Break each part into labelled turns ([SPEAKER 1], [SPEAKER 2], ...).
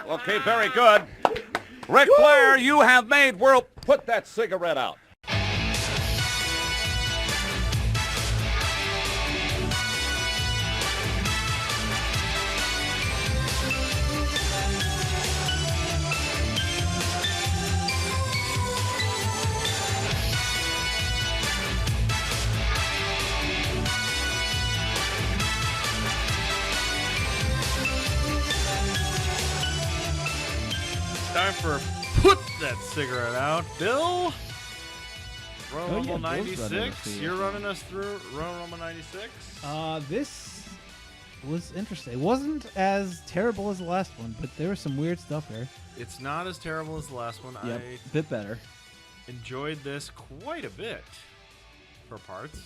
[SPEAKER 1] Okay, very good. Ric Flair, you have made world. Put that cigarette out.
[SPEAKER 2] Time for Put That Cigarette Out. Bill, Royal Rumble 96. You're running us through Royal Rumble 96?
[SPEAKER 3] This was interesting. It wasn't as terrible as the last one, but there was some weird stuff there.
[SPEAKER 2] It's not as terrible as the last one.
[SPEAKER 4] Yep, a bit better.
[SPEAKER 2] Enjoyed this quite a bit for parts.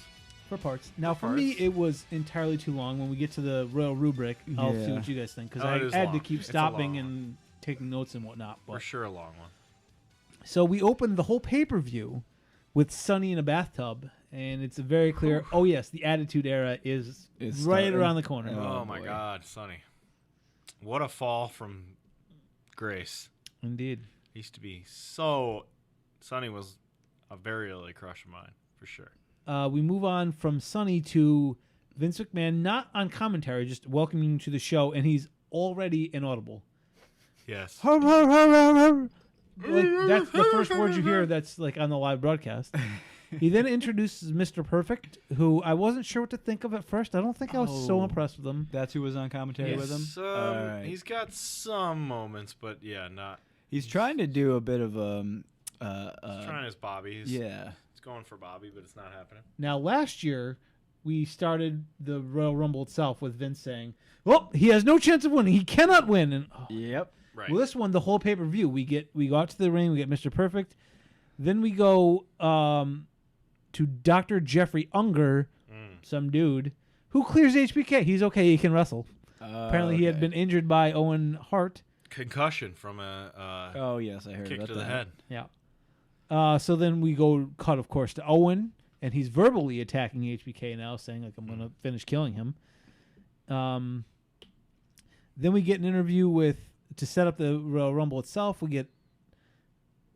[SPEAKER 3] Now, for me, it was entirely too long. When we get to the Royal Rubric, I'll see what you guys think, because I had to keep stopping and taking notes and whatnot. But.
[SPEAKER 2] For sure a long one.
[SPEAKER 3] So we opened the whole pay-per-view with Sonny in a bathtub, and it's very clear, oh yes, the Attitude Era is right around the corner.
[SPEAKER 2] Oh my God, Sonny. What a fall from grace.
[SPEAKER 3] Indeed.
[SPEAKER 2] He used to be so... Sonny was a very early crush of mine, for sure.
[SPEAKER 3] We move on from Sonny to Vince McMahon, not on commentary, just welcoming you to the show, and he's already inaudible.
[SPEAKER 2] Yes.
[SPEAKER 3] Like, that's the first word you hear that's like on the live broadcast. He then introduces Mr. Perfect, who I wasn't sure what to think of at first. I don't think I was so impressed with him.
[SPEAKER 4] That's who was on commentary with him?
[SPEAKER 2] Right. He's got some moments, but yeah, not...
[SPEAKER 4] He's trying to do a bit of
[SPEAKER 2] he's trying his Bobby. He's going for Bobby, but it's not happening.
[SPEAKER 3] Now, last year, we started the Royal Rumble itself with Vince saying, well, he has no chance of winning. He cannot win. And,
[SPEAKER 4] Yep.
[SPEAKER 2] Right.
[SPEAKER 3] Well, this one, the whole pay-per-view, we go out to the ring, we get Mr. Perfect. Then we go to Dr. Jeffrey Unger, some dude, who clears HBK. He's okay. He can wrestle. Apparently, he had been injured by Owen Hart.
[SPEAKER 2] Concussion from a
[SPEAKER 4] oh, yes, I heard
[SPEAKER 2] kick
[SPEAKER 4] about
[SPEAKER 2] to the
[SPEAKER 4] that.
[SPEAKER 2] head.
[SPEAKER 3] Yeah. So then we go cut, of course, to Owen, and he's verbally attacking HBK now, saying, like, I'm going to finish killing him. Then we get an interview to set up the Royal Rumble itself. We get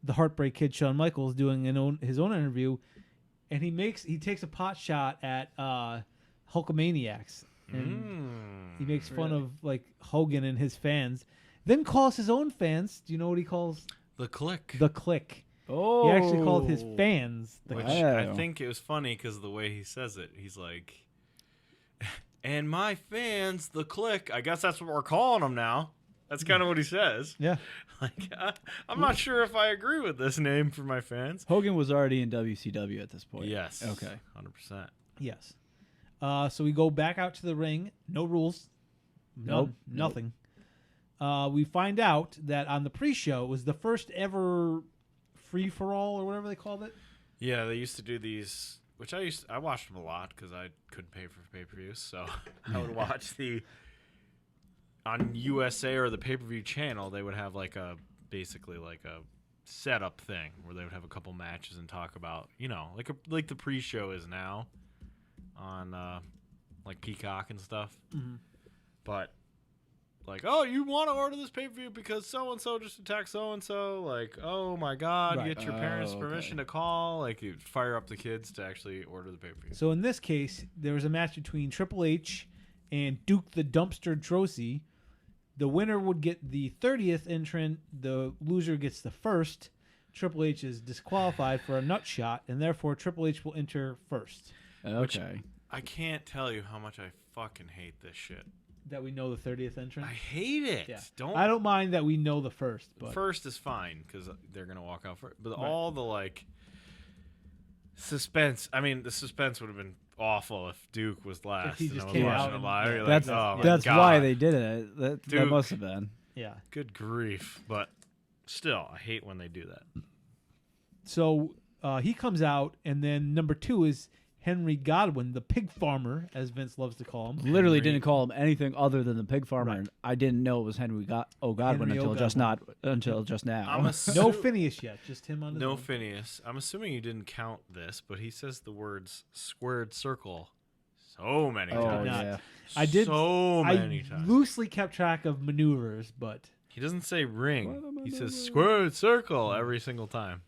[SPEAKER 3] the Heartbreak Kid, Shawn Michaels, doing his own interview, and he takes a pot shot at Hulkamaniacs. And he makes fun of like Hogan and his fans. Then calls his own fans. Do you know what he calls?
[SPEAKER 2] The Click.
[SPEAKER 3] The Click.
[SPEAKER 4] Oh.
[SPEAKER 3] He actually called his fans the
[SPEAKER 2] Which
[SPEAKER 3] Click.
[SPEAKER 2] I think it was funny because of the way he says it. He's like, and my fans, the Click. I guess that's what we're calling them now. That's kind of what he says.
[SPEAKER 3] Yeah.
[SPEAKER 2] Like, I'm not sure if I agree with this name for my fans.
[SPEAKER 4] Hogan was already in WCW at this point.
[SPEAKER 2] Yes.
[SPEAKER 4] Okay.
[SPEAKER 2] 100%.
[SPEAKER 3] Yes. So we go back out to the ring. No rules. Nothing. We find out that on the pre-show it was the first ever free-for-all or whatever they called it.
[SPEAKER 2] Yeah, they used to do these, which I watched them a lot because I couldn't pay for pay-per-views, so I would watch on USA or the pay-per-view channel. They would have basically like a setup thing where they would have a couple matches and talk about, like the pre-show is now on like Peacock and stuff. Mm-hmm. But like, oh, you want to order this pay-per-view because so-and-so just attacked so-and-so. Like, oh, my God, get your parents' permission to call. Like, you fire up the kids to actually order the pay-per-view.
[SPEAKER 3] So in this case, there was a match between Triple H and Duke the Dumpster Droese. The winner would get the 30th entrant. The loser gets the first. Triple H is disqualified for a nut shot, and therefore Triple H will enter first.
[SPEAKER 4] Okay.
[SPEAKER 2] Which I can't tell you how much I fucking hate this shit.
[SPEAKER 3] That we know the 30th entrant?
[SPEAKER 2] I hate it.
[SPEAKER 3] Yeah.
[SPEAKER 2] I
[SPEAKER 3] don't mind that we know the first. But.
[SPEAKER 2] First is fine because they're going to walk out first. But all the, like, suspense. I mean, the suspense would have been awful if Duke was last.
[SPEAKER 3] If he just
[SPEAKER 2] and I was
[SPEAKER 3] came
[SPEAKER 2] watching
[SPEAKER 3] out
[SPEAKER 2] it live.
[SPEAKER 3] and,
[SPEAKER 2] Like,
[SPEAKER 4] that's
[SPEAKER 2] God.
[SPEAKER 4] why they did it. That
[SPEAKER 2] Duke.
[SPEAKER 4] must have been.
[SPEAKER 3] Yeah.
[SPEAKER 2] Good grief. But still, I hate when they do that.
[SPEAKER 3] So he comes out, and then number 2 is Henry Godwin, the pig farmer, as Vince loves to call him.
[SPEAKER 4] Literally didn't call him anything other than the pig farmer. Right. And I didn't know it was Henry Godwin until just now.
[SPEAKER 3] No Phineas yet, just him on his own.
[SPEAKER 2] Phineas. I'm assuming you didn't count this, but he says the words squared circle so many times.
[SPEAKER 4] Yeah.
[SPEAKER 3] I did.
[SPEAKER 2] So many
[SPEAKER 3] I
[SPEAKER 2] times.
[SPEAKER 3] loosely kept track of maneuvers, but
[SPEAKER 2] He doesn't say ring. He says square circle every single time.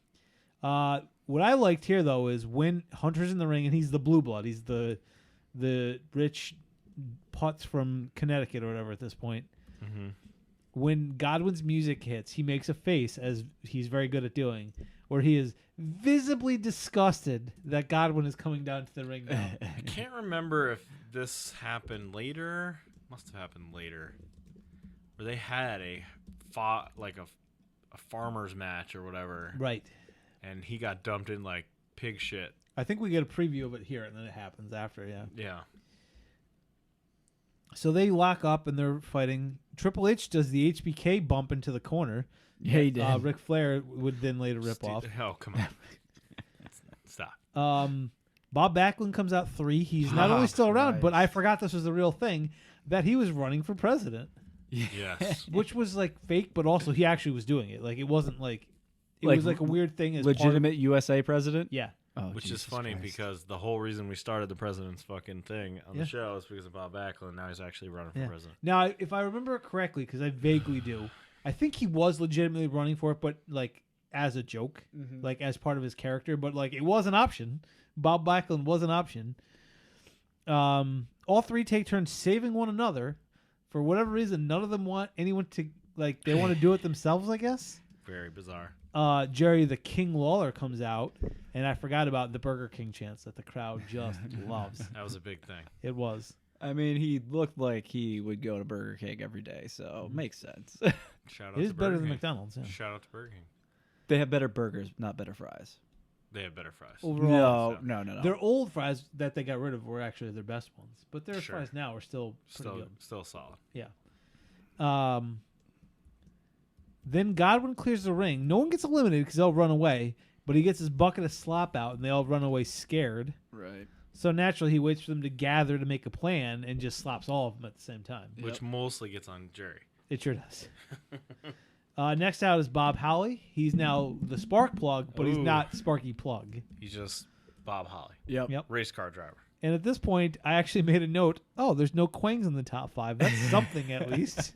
[SPEAKER 3] What I liked here though is when Hunter's in the ring and he's the blue blood. He's the rich putz from Connecticut or whatever at this point.
[SPEAKER 2] Mm-hmm.
[SPEAKER 3] When Godwin's music hits, he makes a face, as he's very good at doing, where he is visibly disgusted that Godwin is coming down to the ring now.
[SPEAKER 2] I can't remember if this happened later. Must have happened later, where they had a farmer's match or whatever,
[SPEAKER 3] Right.
[SPEAKER 2] and he got dumped in like pig shit.
[SPEAKER 3] I think we get a preview of it here, and then it happens after, yeah.
[SPEAKER 2] Yeah.
[SPEAKER 3] So they lock up, and they're fighting. Triple H does the HBK bump into the corner.
[SPEAKER 4] Yeah, he did.
[SPEAKER 3] Ric Flair would then later rip off.
[SPEAKER 2] Oh, come on. Stop.
[SPEAKER 3] Bob Backlund comes out 3. He's not only still around, but I forgot this was the real thing, that he was running for president.
[SPEAKER 2] Yes.
[SPEAKER 3] Which was like fake, but also he actually was doing it. Like it wasn't like it was like a weird thing as
[SPEAKER 4] legitimate USA president.
[SPEAKER 3] Yeah.
[SPEAKER 4] Oh,
[SPEAKER 2] Which
[SPEAKER 4] Jesus
[SPEAKER 2] is funny
[SPEAKER 4] Christ.
[SPEAKER 2] because the whole reason we started the president's fucking thing on the show is because of Bob Backlund. Now he's actually running for president.
[SPEAKER 3] Now, if I remember correctly, because I vaguely do, I think he was legitimately running for it, but like as a joke, like as part of his character. But like it was an option. Bob Backlund was an option. All 3 take turns saving one another. For whatever reason, none of them want anyone to like. They want to do it themselves, I guess.
[SPEAKER 2] Very bizarre.
[SPEAKER 3] Jerry the King Lawler comes out, and I forgot about the Burger King chants that the crowd just loves.
[SPEAKER 2] That was a big thing.
[SPEAKER 3] It was.
[SPEAKER 4] I mean, he looked like he would go to Burger King every day, so makes sense.
[SPEAKER 2] Shout out
[SPEAKER 3] It is
[SPEAKER 2] to
[SPEAKER 3] better
[SPEAKER 2] Burger
[SPEAKER 3] than
[SPEAKER 2] King.
[SPEAKER 3] McDonald's. Yeah.
[SPEAKER 2] Shout out to Burger King.
[SPEAKER 4] They have better burgers, not better fries.
[SPEAKER 2] They have better fries.
[SPEAKER 3] Overall,
[SPEAKER 4] No.
[SPEAKER 3] their old fries that they got rid of were actually their best ones, but their
[SPEAKER 2] Sure.
[SPEAKER 3] fries now are still pretty good.
[SPEAKER 2] Still solid.
[SPEAKER 3] Yeah. Then Godwin clears the ring. No one gets eliminated because they'll run away, but he gets his bucket of slop out, and they all run away scared.
[SPEAKER 4] Right.
[SPEAKER 3] So naturally, he waits for them to gather to make a plan and just slaps all of them at the same time.
[SPEAKER 2] Which mostly gets on Jerry.
[SPEAKER 3] It sure does. Next out is Bob Holly. He's now the spark plug, but he's
[SPEAKER 2] Ooh.
[SPEAKER 3] not Sparky Plug.
[SPEAKER 2] He's just Bob Holly.
[SPEAKER 4] Yep.
[SPEAKER 3] Yep.
[SPEAKER 2] Race car driver.
[SPEAKER 3] And at this point, I actually made a note. Oh, there's no Quangs in the top 5. That's something at least.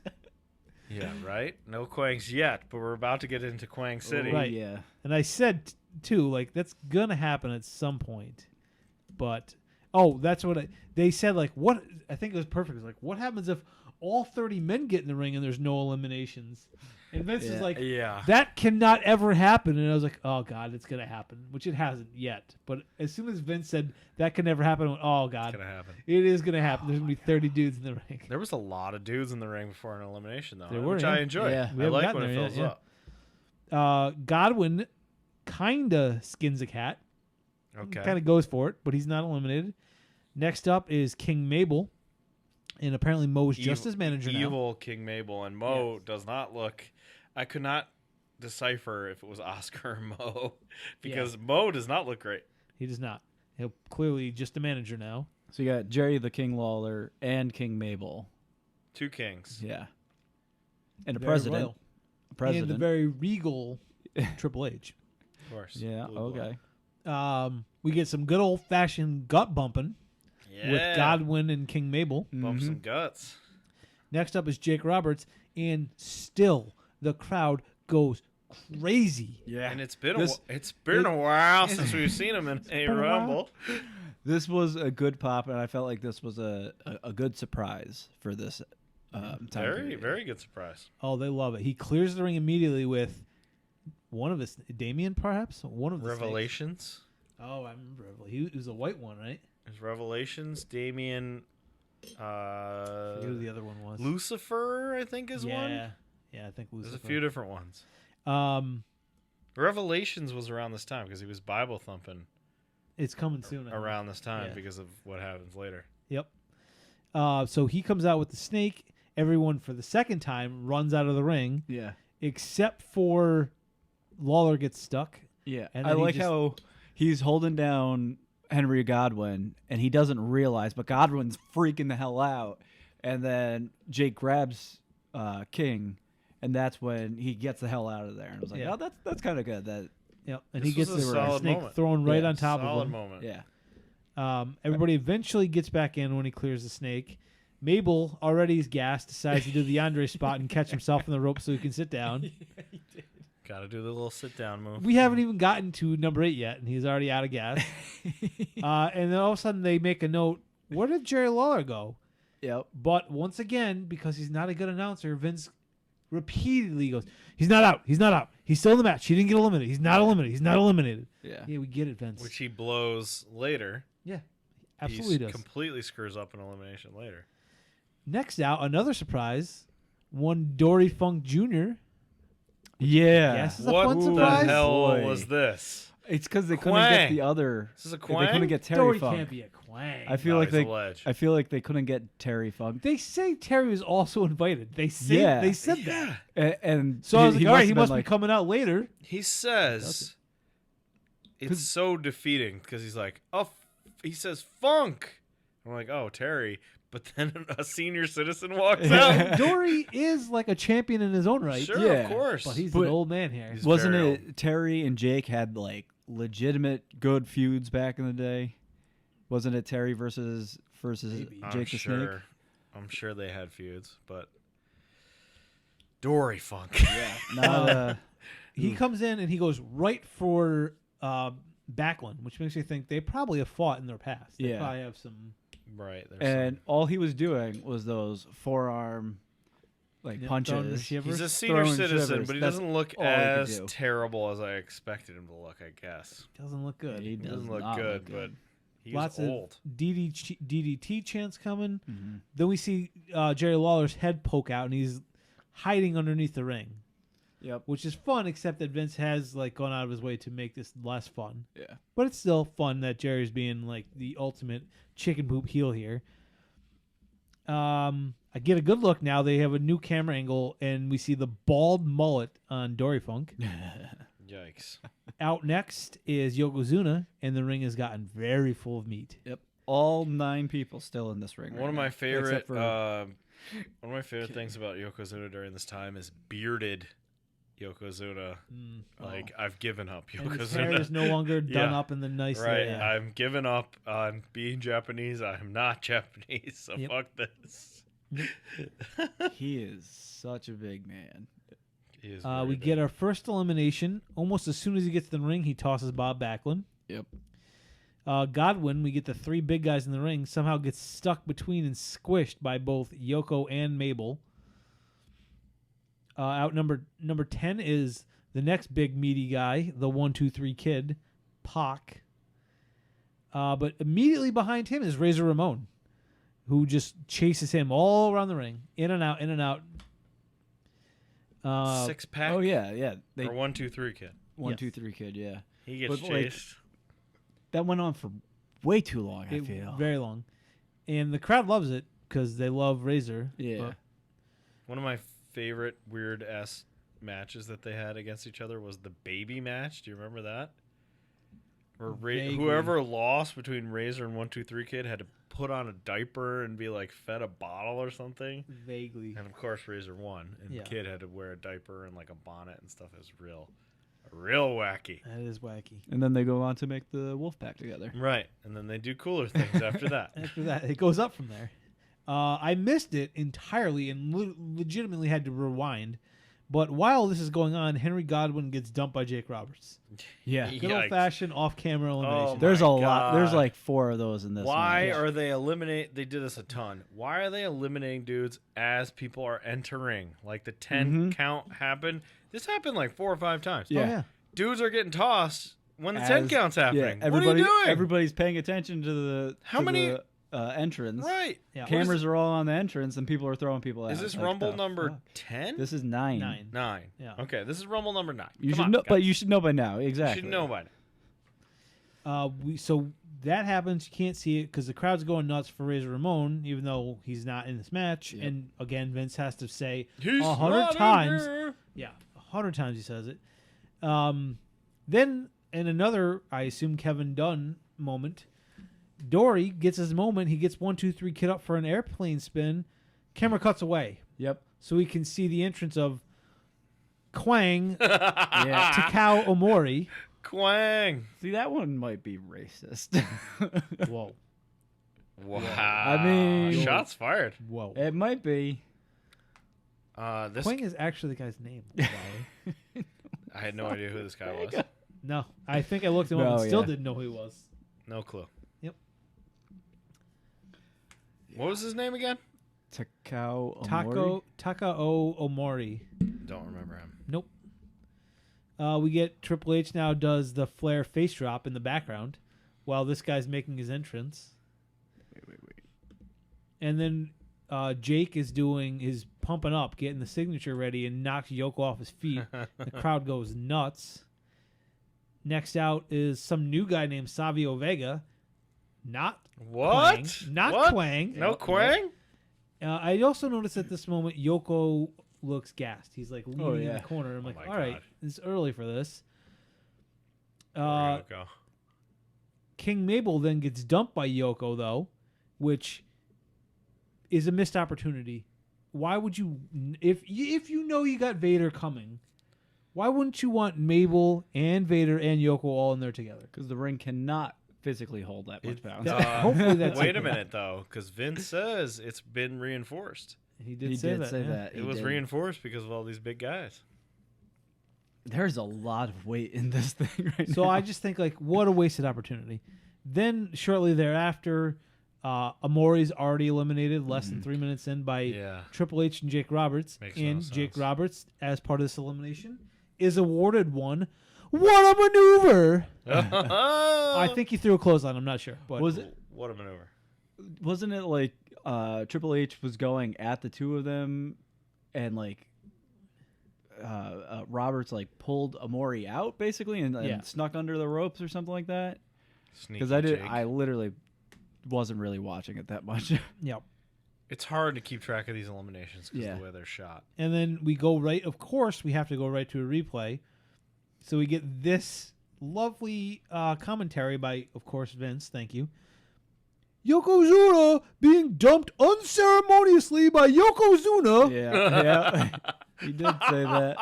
[SPEAKER 2] Yeah, right? No Quangs yet, but we're about to get into Quang City.
[SPEAKER 3] Right.
[SPEAKER 4] Yeah.
[SPEAKER 3] And I said, too, like, that's going to happen at some point. But, that's what they said, like, what? I think it was perfect. It was like, what happens if all 30 men get in the ring and there's no eliminations? And Vince is like,
[SPEAKER 2] Yeah.
[SPEAKER 3] that cannot ever happen. And I was like, oh, God, it's going to happen, which it hasn't yet. But as soon as Vince said that can never happen, I went, oh, God.
[SPEAKER 2] It's going to happen.
[SPEAKER 3] It is going to happen. There's going to be 30 dudes in the ring.
[SPEAKER 2] There was a lot of dudes in the ring before an elimination, though,
[SPEAKER 3] There were,
[SPEAKER 2] which
[SPEAKER 3] yeah.
[SPEAKER 2] I enjoy.
[SPEAKER 4] Yeah.
[SPEAKER 3] We
[SPEAKER 2] I
[SPEAKER 3] haven't
[SPEAKER 2] like
[SPEAKER 3] gotten
[SPEAKER 2] when it
[SPEAKER 3] there
[SPEAKER 2] fills
[SPEAKER 3] yet,
[SPEAKER 2] up.
[SPEAKER 3] Godwin kind of skins a cat.
[SPEAKER 2] Okay.
[SPEAKER 3] Kind of goes for it, but he's not eliminated. Next up is King Mabel. And apparently Mo's just his manager now.
[SPEAKER 2] Evil King Mabel. And Mo does not look... I could not decipher if it was Oscar or Mo because Mo does not look great.
[SPEAKER 3] He does not. He'll clearly just a manager now.
[SPEAKER 4] So you got Jerry the King Lawler and King Mabel.
[SPEAKER 2] 2 kings.
[SPEAKER 4] Yeah. And a
[SPEAKER 3] Very
[SPEAKER 4] president.
[SPEAKER 3] royal.
[SPEAKER 4] A president.
[SPEAKER 3] And the very regal Triple H.
[SPEAKER 2] Of course.
[SPEAKER 4] Yeah,
[SPEAKER 2] Blue blood.
[SPEAKER 4] okay.
[SPEAKER 3] We get some good old-fashioned gut bumping
[SPEAKER 2] Yeah.
[SPEAKER 3] with Godwin and King Mabel.
[SPEAKER 2] Bump some guts.
[SPEAKER 3] Next up is Jake Roberts, and still the crowd goes crazy.
[SPEAKER 4] Yeah.
[SPEAKER 2] And it's been
[SPEAKER 4] This-
[SPEAKER 2] a while since we've seen him in a
[SPEAKER 3] been a while.
[SPEAKER 2] Rumble.
[SPEAKER 4] This was a good pop, and I felt like this was a good surprise for this time
[SPEAKER 2] Very,
[SPEAKER 4] period.
[SPEAKER 2] very good surprise.
[SPEAKER 3] Oh, they love it. He clears the ring immediately with one of his Damien, perhaps one of the snakes.
[SPEAKER 2] Revelations.
[SPEAKER 3] Oh, I remember. He was a white one, right?
[SPEAKER 2] There's Revelations. Damien.
[SPEAKER 3] I forget who the other one was.
[SPEAKER 2] Lucifer, I think, is one.
[SPEAKER 3] Yeah, I think
[SPEAKER 2] There's
[SPEAKER 3] Lucifer.
[SPEAKER 2] a few different ones. Revelations was around this time because he was Bible thumping
[SPEAKER 3] It's coming soon. I think.
[SPEAKER 2] around this time
[SPEAKER 3] Yeah.
[SPEAKER 2] because of what happens later.
[SPEAKER 3] Yep. So he comes out with the snake. Everyone, for the second time, runs out of the ring,
[SPEAKER 4] Yeah.
[SPEAKER 3] except for Lawler gets stuck.
[SPEAKER 4] Yeah.
[SPEAKER 3] And
[SPEAKER 4] I
[SPEAKER 3] then he
[SPEAKER 4] like
[SPEAKER 3] just-
[SPEAKER 4] how he's holding down Henry Godwin, and he doesn't realize, but Godwin's freaking the hell out. And then Jake grabs King, and that's when he gets the hell out of there. And I was like,
[SPEAKER 3] Yeah.
[SPEAKER 4] oh, that's kind of good. That
[SPEAKER 3] Yep. And
[SPEAKER 2] This
[SPEAKER 3] he gets
[SPEAKER 2] was a
[SPEAKER 3] the
[SPEAKER 2] solid
[SPEAKER 3] snake
[SPEAKER 2] moment.
[SPEAKER 3] thrown right
[SPEAKER 4] Yeah,
[SPEAKER 3] on top
[SPEAKER 2] Solid
[SPEAKER 3] of him.
[SPEAKER 2] moment.
[SPEAKER 4] Yeah.
[SPEAKER 3] Everybody eventually gets back in when he clears the snake. Mabel already is gassed, decides to do the Andre spot and catch himself in the rope so he can sit down.
[SPEAKER 2] Got to do the little sit down move.
[SPEAKER 3] We haven't even gotten to number 8 yet, and he's already out of gas. And then all of a sudden they make a note, where did Jerry Lawler go?
[SPEAKER 4] Yep.
[SPEAKER 3] But once again, because he's not a good announcer, Vince repeatedly goes, he's not out. He's not out. He's still in the match. He didn't get eliminated. He's not eliminated. He's not eliminated.
[SPEAKER 4] Yeah.
[SPEAKER 3] Yeah, we get it, Vince.
[SPEAKER 2] Which he blows later.
[SPEAKER 3] Yeah, absolutely
[SPEAKER 2] He
[SPEAKER 3] does.
[SPEAKER 2] completely screws up an elimination later.
[SPEAKER 3] Next out, another surprise. One Dory Funk Jr.
[SPEAKER 4] Yeah.
[SPEAKER 3] Yes, it's a
[SPEAKER 2] What
[SPEAKER 3] fun
[SPEAKER 2] the
[SPEAKER 3] surprise.
[SPEAKER 2] hell
[SPEAKER 4] Boy.
[SPEAKER 2] was this?
[SPEAKER 4] It's because they couldn't get
[SPEAKER 2] Quang.
[SPEAKER 4] the other.
[SPEAKER 2] This is a
[SPEAKER 4] They
[SPEAKER 2] Quang?
[SPEAKER 4] couldn't get Terry
[SPEAKER 3] Dory
[SPEAKER 4] Funk.
[SPEAKER 3] can't be a Quang.
[SPEAKER 4] I feel
[SPEAKER 2] No,
[SPEAKER 4] like
[SPEAKER 2] he's a
[SPEAKER 4] they.
[SPEAKER 2] ledge.
[SPEAKER 4] I feel like they couldn't get Terry Funk.
[SPEAKER 3] They say Terry was also invited. They say
[SPEAKER 4] Yeah.
[SPEAKER 3] they said that.
[SPEAKER 4] And
[SPEAKER 3] So I was like, all right, he
[SPEAKER 4] have
[SPEAKER 3] must
[SPEAKER 4] been
[SPEAKER 3] be coming out later.
[SPEAKER 2] He says it's so defeating because he's like, he says funk. I'm like, oh, Terry. But then a senior citizen walks out.
[SPEAKER 3] Dory is like a champion in his own right.
[SPEAKER 2] Sure,
[SPEAKER 4] Yeah,
[SPEAKER 2] of course.
[SPEAKER 3] But he's
[SPEAKER 4] But-
[SPEAKER 3] an old man here.
[SPEAKER 2] He's
[SPEAKER 4] Wasn't
[SPEAKER 2] very
[SPEAKER 4] it Terry and Jake had like legitimate good feuds back in the day? Wasn't it Terry versus
[SPEAKER 3] Maybe.
[SPEAKER 4] Jake the Snake?
[SPEAKER 2] I'm sure they had feuds, but Dory Funk.
[SPEAKER 4] Yeah. Not,
[SPEAKER 3] He comes in and he goes right for Backlund, which makes me think they probably have fought in their past. They
[SPEAKER 4] Yeah.
[SPEAKER 3] probably have some.
[SPEAKER 2] Right. There's
[SPEAKER 4] and all he was doing was those forearm like
[SPEAKER 3] Yeah, throwing the
[SPEAKER 4] punches.
[SPEAKER 3] shivers.
[SPEAKER 2] he's a senior
[SPEAKER 4] throwing
[SPEAKER 2] citizen,
[SPEAKER 4] shivers.
[SPEAKER 2] but he
[SPEAKER 4] That's
[SPEAKER 2] doesn't look
[SPEAKER 4] all he could
[SPEAKER 2] as
[SPEAKER 4] do.
[SPEAKER 2] terrible as I expected him to look, I guess.
[SPEAKER 3] Doesn't look good.
[SPEAKER 4] He
[SPEAKER 2] He
[SPEAKER 4] does
[SPEAKER 2] doesn't look
[SPEAKER 4] not
[SPEAKER 2] good, but he's
[SPEAKER 3] Lots
[SPEAKER 2] old.
[SPEAKER 3] of DDT chants coming.
[SPEAKER 4] Mhm.
[SPEAKER 3] Then we see Jerry Lawler's head poke out, and he's hiding underneath the ring,
[SPEAKER 4] Yep.
[SPEAKER 3] which is fun. Except that Vince has like gone out of his way to make this less fun.
[SPEAKER 4] Yeah.
[SPEAKER 3] But it's still fun that Jerry's being like the ultimate chicken poop heel here. I get a good look now. They have a new camera angle, and we see the bald mullet on Dory Funk.
[SPEAKER 2] Yikes.
[SPEAKER 3] Out next is Yokozuna, and the ring has gotten very full of meat.
[SPEAKER 4] Yep. All 9 people still in this ring.
[SPEAKER 2] One of
[SPEAKER 4] right
[SPEAKER 2] my
[SPEAKER 4] now,
[SPEAKER 2] favorite
[SPEAKER 4] except for
[SPEAKER 2] one of my favorite things about Yokozuna during this time is bearded Yokozuna. Like I've given up
[SPEAKER 3] And his hair is
[SPEAKER 2] Yokozuna.
[SPEAKER 3] no longer done
[SPEAKER 2] Yeah.
[SPEAKER 3] up in the nice
[SPEAKER 2] Right.
[SPEAKER 3] Yeah.
[SPEAKER 2] I'm giving up on being Japanese. I'm not Japanese, so
[SPEAKER 3] Yep.
[SPEAKER 2] fuck this.
[SPEAKER 4] he is such a big man.
[SPEAKER 2] He is
[SPEAKER 3] We
[SPEAKER 2] very
[SPEAKER 3] get
[SPEAKER 2] big.
[SPEAKER 3] our first elimination. Almost as soon as he gets in the ring, he tosses Bob Backlund.
[SPEAKER 4] Yep.
[SPEAKER 3] Godwin, we get the 3 big guys in the ring, somehow gets stuck between and squished by both Yoko and Mabel. Out number 10 is the next big meaty guy, the 1-2-3 kid, Pac. But immediately behind him is Razor Ramon, who just chases him all around the ring, in and out, in and out.
[SPEAKER 2] 6-pack.
[SPEAKER 4] Oh yeah. They
[SPEAKER 2] Or 1-2-3 kid.
[SPEAKER 4] 1-2-3 kid. Yeah.
[SPEAKER 2] He gets
[SPEAKER 4] But, like,
[SPEAKER 2] chased.
[SPEAKER 4] That went on for way too long. I
[SPEAKER 3] It-
[SPEAKER 4] feel.
[SPEAKER 3] very long. And the crowd loves it because they love Razor.
[SPEAKER 4] Yeah.
[SPEAKER 3] but-
[SPEAKER 2] One of my favorite weird ass matches that they had against each other was the baby match. Do you remember that? Where
[SPEAKER 3] Vaguely.
[SPEAKER 2] whoever lost between Razor and 1-2-3 Kid had to put on a diaper and be like fed a bottle or something.
[SPEAKER 3] Vaguely.
[SPEAKER 2] And of course Razor won, and
[SPEAKER 3] Yeah.
[SPEAKER 2] Kid had to wear a diaper and like a bonnet and stuff. It was real wacky.
[SPEAKER 3] That is wacky.
[SPEAKER 4] And then they go on to make the Wolfpack together.
[SPEAKER 2] Right, and then they do cooler things after that.
[SPEAKER 3] After that, it goes up from there. I missed it entirely and legitimately had to rewind. But while this is going on, Henry Godwin gets dumped by Jake Roberts.
[SPEAKER 4] Yeah.
[SPEAKER 3] Good
[SPEAKER 2] Yikes.
[SPEAKER 3] old fashioned off camera elimination.
[SPEAKER 4] There's a
[SPEAKER 2] my
[SPEAKER 4] lot. There's
[SPEAKER 2] God.
[SPEAKER 4] like 4 of those in this.
[SPEAKER 2] Why
[SPEAKER 4] match.
[SPEAKER 2] are they eliminate? They did this a ton. Why are they eliminating dudes as people are entering? Like the 10 count happened. This happened like 4 or 5 times.
[SPEAKER 3] Oh,
[SPEAKER 4] Yeah.
[SPEAKER 3] yeah.
[SPEAKER 2] Dudes are getting tossed when the
[SPEAKER 4] As-
[SPEAKER 2] 10 count's
[SPEAKER 4] Yeah,
[SPEAKER 2] happening. What are
[SPEAKER 4] everybody,
[SPEAKER 2] you doing?
[SPEAKER 4] Everybody's paying attention to the
[SPEAKER 2] How many-
[SPEAKER 4] entrance.
[SPEAKER 2] Right.
[SPEAKER 3] Yeah.
[SPEAKER 4] Cameras are all on the entrance, and people are throwing people out.
[SPEAKER 2] Is this
[SPEAKER 4] Like,
[SPEAKER 2] Rumble
[SPEAKER 4] the
[SPEAKER 2] number
[SPEAKER 4] fuck?
[SPEAKER 2] 10?
[SPEAKER 4] This is 9.
[SPEAKER 3] 9.
[SPEAKER 2] 9.
[SPEAKER 3] Yeah.
[SPEAKER 2] Okay, this is Rumble number 9.
[SPEAKER 4] You
[SPEAKER 2] Come
[SPEAKER 4] should
[SPEAKER 2] on,
[SPEAKER 4] know,
[SPEAKER 2] guys.
[SPEAKER 4] but you should know by now.
[SPEAKER 2] You
[SPEAKER 4] Exactly.
[SPEAKER 2] should know by now.
[SPEAKER 3] So that happens. You can't see it because the crowd's going nuts for Razor Ramon, even though he's not in this match.
[SPEAKER 4] Yep.
[SPEAKER 3] And again, Vince has to say
[SPEAKER 2] He's
[SPEAKER 3] 100
[SPEAKER 2] not in
[SPEAKER 3] times.
[SPEAKER 2] here.
[SPEAKER 3] Yeah, 100 times he says it. Then in another, I assume Kevin Dunn moment, Dory gets his moment. He gets 1-2-3 Kid up for an airplane spin. Camera cuts away
[SPEAKER 4] Yep.
[SPEAKER 3] so we can see the entrance of Quang
[SPEAKER 4] Yeah.
[SPEAKER 3] Takao Omori.
[SPEAKER 2] Quang.
[SPEAKER 4] See, that one might be racist.
[SPEAKER 3] Whoa.
[SPEAKER 2] Wow.
[SPEAKER 4] I mean-
[SPEAKER 2] shots fired.
[SPEAKER 3] Whoa.
[SPEAKER 4] It might be.
[SPEAKER 2] This
[SPEAKER 3] Quang is actually the guy's name. Wally.
[SPEAKER 2] I had no idea who this guy was.
[SPEAKER 3] No, I think I looked him up
[SPEAKER 4] No,
[SPEAKER 3] and still
[SPEAKER 4] yeah.
[SPEAKER 3] didn't know who he was.
[SPEAKER 2] No clue.
[SPEAKER 3] Yep.
[SPEAKER 2] What was his name again?
[SPEAKER 4] Takao Omori?
[SPEAKER 3] Takao Omori.
[SPEAKER 2] Don't remember him.
[SPEAKER 3] Nope. We get Triple H now does the Flair face drop in the background while this guy's making his entrance.
[SPEAKER 4] Wait.
[SPEAKER 3] And then Jake is doing his pumping up, getting the signature ready, and knocks Yoko off his feet. The crowd goes nuts. Next out is some new guy named Savio Vega. Not
[SPEAKER 2] What?
[SPEAKER 3] Quang. Not
[SPEAKER 2] What?
[SPEAKER 3] Quang.
[SPEAKER 2] No Quang?
[SPEAKER 3] I also noticed at this moment Yoko looks gassed. He's like leaning in
[SPEAKER 4] yeah.
[SPEAKER 3] the corner. I'm
[SPEAKER 2] Oh
[SPEAKER 3] like,
[SPEAKER 2] my
[SPEAKER 3] all right,
[SPEAKER 2] God.
[SPEAKER 3] it's early for this.
[SPEAKER 2] Yoko.
[SPEAKER 3] King Mabel then gets dumped by Yoko though, which is a missed opportunity. Why would you, if you know you got Vader coming, why wouldn't you want Mabel and Vader and Yoko all in there together?
[SPEAKER 4] Because the ring cannot physically hold that much power.
[SPEAKER 3] Hopefully that's
[SPEAKER 2] Wait a
[SPEAKER 3] okay.
[SPEAKER 2] minute, though, because Vince says it's been reinforced.
[SPEAKER 3] He did
[SPEAKER 4] He
[SPEAKER 3] say
[SPEAKER 4] did
[SPEAKER 3] that.
[SPEAKER 4] say
[SPEAKER 3] yeah.
[SPEAKER 4] that.
[SPEAKER 2] It
[SPEAKER 4] He
[SPEAKER 2] was
[SPEAKER 4] did.
[SPEAKER 2] reinforced because of all these big guys.
[SPEAKER 4] There's a lot of weight in this thing right now.
[SPEAKER 3] So I just think like what a wasted opportunity. Then shortly thereafter, Amori's already eliminated less than 3 minutes in by
[SPEAKER 2] Yeah.
[SPEAKER 3] Triple H and Jake Roberts.
[SPEAKER 2] Makes no
[SPEAKER 3] and Jake
[SPEAKER 2] sense.
[SPEAKER 3] Roberts, as part of this elimination, is awarded one. What a maneuver! I think he threw a clothesline. I'm not sure, but
[SPEAKER 4] Was it?
[SPEAKER 2] What a maneuver.
[SPEAKER 4] Wasn't it like Triple H was going at the two of them, and like Roberts like pulled Amori out basically and
[SPEAKER 3] Yeah.
[SPEAKER 4] snuck under the ropes or something like that?
[SPEAKER 2] Sneaky
[SPEAKER 4] Because
[SPEAKER 2] Jake.
[SPEAKER 4] I literally wasn't really watching it that much.
[SPEAKER 3] yeah.
[SPEAKER 2] It's hard to keep track of these eliminations because
[SPEAKER 4] Yeah.
[SPEAKER 2] of the way they're shot.
[SPEAKER 3] And then we go right. Of course, we have to go right to a replay. So we get this lovely commentary by, of course, Vince. Thank you. Yokozuna being dumped unceremoniously by Yokozuna.
[SPEAKER 4] yeah, he did say that.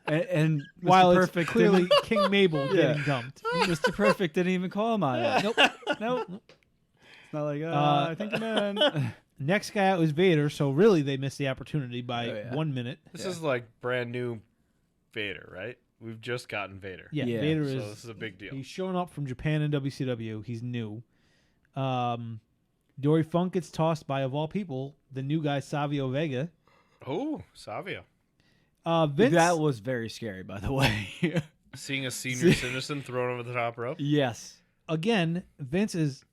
[SPEAKER 4] And Mr.
[SPEAKER 3] While it's
[SPEAKER 4] Perfect
[SPEAKER 3] clearly
[SPEAKER 4] didn't-
[SPEAKER 3] King Mabel
[SPEAKER 4] Yeah.
[SPEAKER 3] getting dumped.
[SPEAKER 4] Mr. Perfect didn't even call him on it.
[SPEAKER 3] Nope.
[SPEAKER 4] Nope. It's not like, I think you meant.
[SPEAKER 3] Next guy out was Vader, so really they missed the opportunity by
[SPEAKER 4] Oh, yeah.
[SPEAKER 3] 1 minute.
[SPEAKER 2] This is like brand new Vader, right? We've just gotten Vader.
[SPEAKER 3] Yeah,
[SPEAKER 4] Yeah.
[SPEAKER 3] Vader
[SPEAKER 2] So
[SPEAKER 3] is.
[SPEAKER 2] this is a big deal.
[SPEAKER 3] He's showing up from Japan and WCW. He's new. Dory Funk gets tossed by, of all people, the new guy Savio Vega.
[SPEAKER 2] Oh, Savio.
[SPEAKER 3] Vince.
[SPEAKER 4] That was very scary, by the way.
[SPEAKER 2] Seeing a senior citizen thrown over the top rope.
[SPEAKER 4] Yes.
[SPEAKER 3] Again, Vince is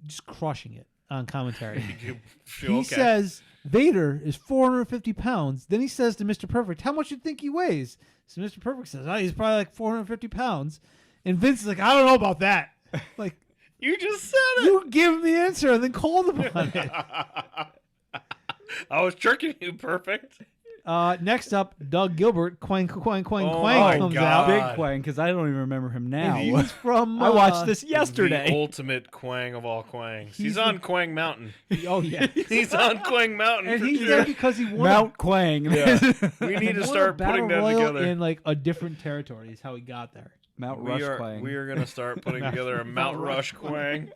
[SPEAKER 3] just crushing it on commentary.
[SPEAKER 2] You feel
[SPEAKER 3] He
[SPEAKER 2] okay.
[SPEAKER 3] says Vader is 450 pounds. Then he says to Mr. Perfect, how much do you think he weighs? So Mr. Perfect says, he's probably like 450 pounds. And Vince is like, I don't know about that. Like,
[SPEAKER 2] You just said it.
[SPEAKER 3] you give him the answer and then called him on it.
[SPEAKER 2] I was tricking you, Perfect.
[SPEAKER 3] Next up, Doug Gilbert, Quang
[SPEAKER 2] Oh my
[SPEAKER 3] comes
[SPEAKER 2] God.
[SPEAKER 3] out.
[SPEAKER 4] Big Quang, because I don't even remember him now.
[SPEAKER 3] And he's from.
[SPEAKER 4] I watched this yesterday.
[SPEAKER 2] The ultimate Quang of all Quangs. He's
[SPEAKER 3] He's
[SPEAKER 2] on Quang Mountain.
[SPEAKER 3] Oh, yeah.
[SPEAKER 2] He's on Quang Mountain.
[SPEAKER 3] And
[SPEAKER 2] for
[SPEAKER 3] he's
[SPEAKER 2] sure.
[SPEAKER 3] there because he won
[SPEAKER 4] Mount Quang.
[SPEAKER 2] Yeah. We need
[SPEAKER 3] he
[SPEAKER 2] to
[SPEAKER 3] won
[SPEAKER 2] start
[SPEAKER 3] a battle
[SPEAKER 2] putting them
[SPEAKER 3] royal
[SPEAKER 2] together.
[SPEAKER 3] in like a different territory is how he got there.
[SPEAKER 4] Mount
[SPEAKER 2] We
[SPEAKER 4] Rush
[SPEAKER 2] are,
[SPEAKER 4] Quang.
[SPEAKER 2] we are going to start putting together a Mount Rush Quang.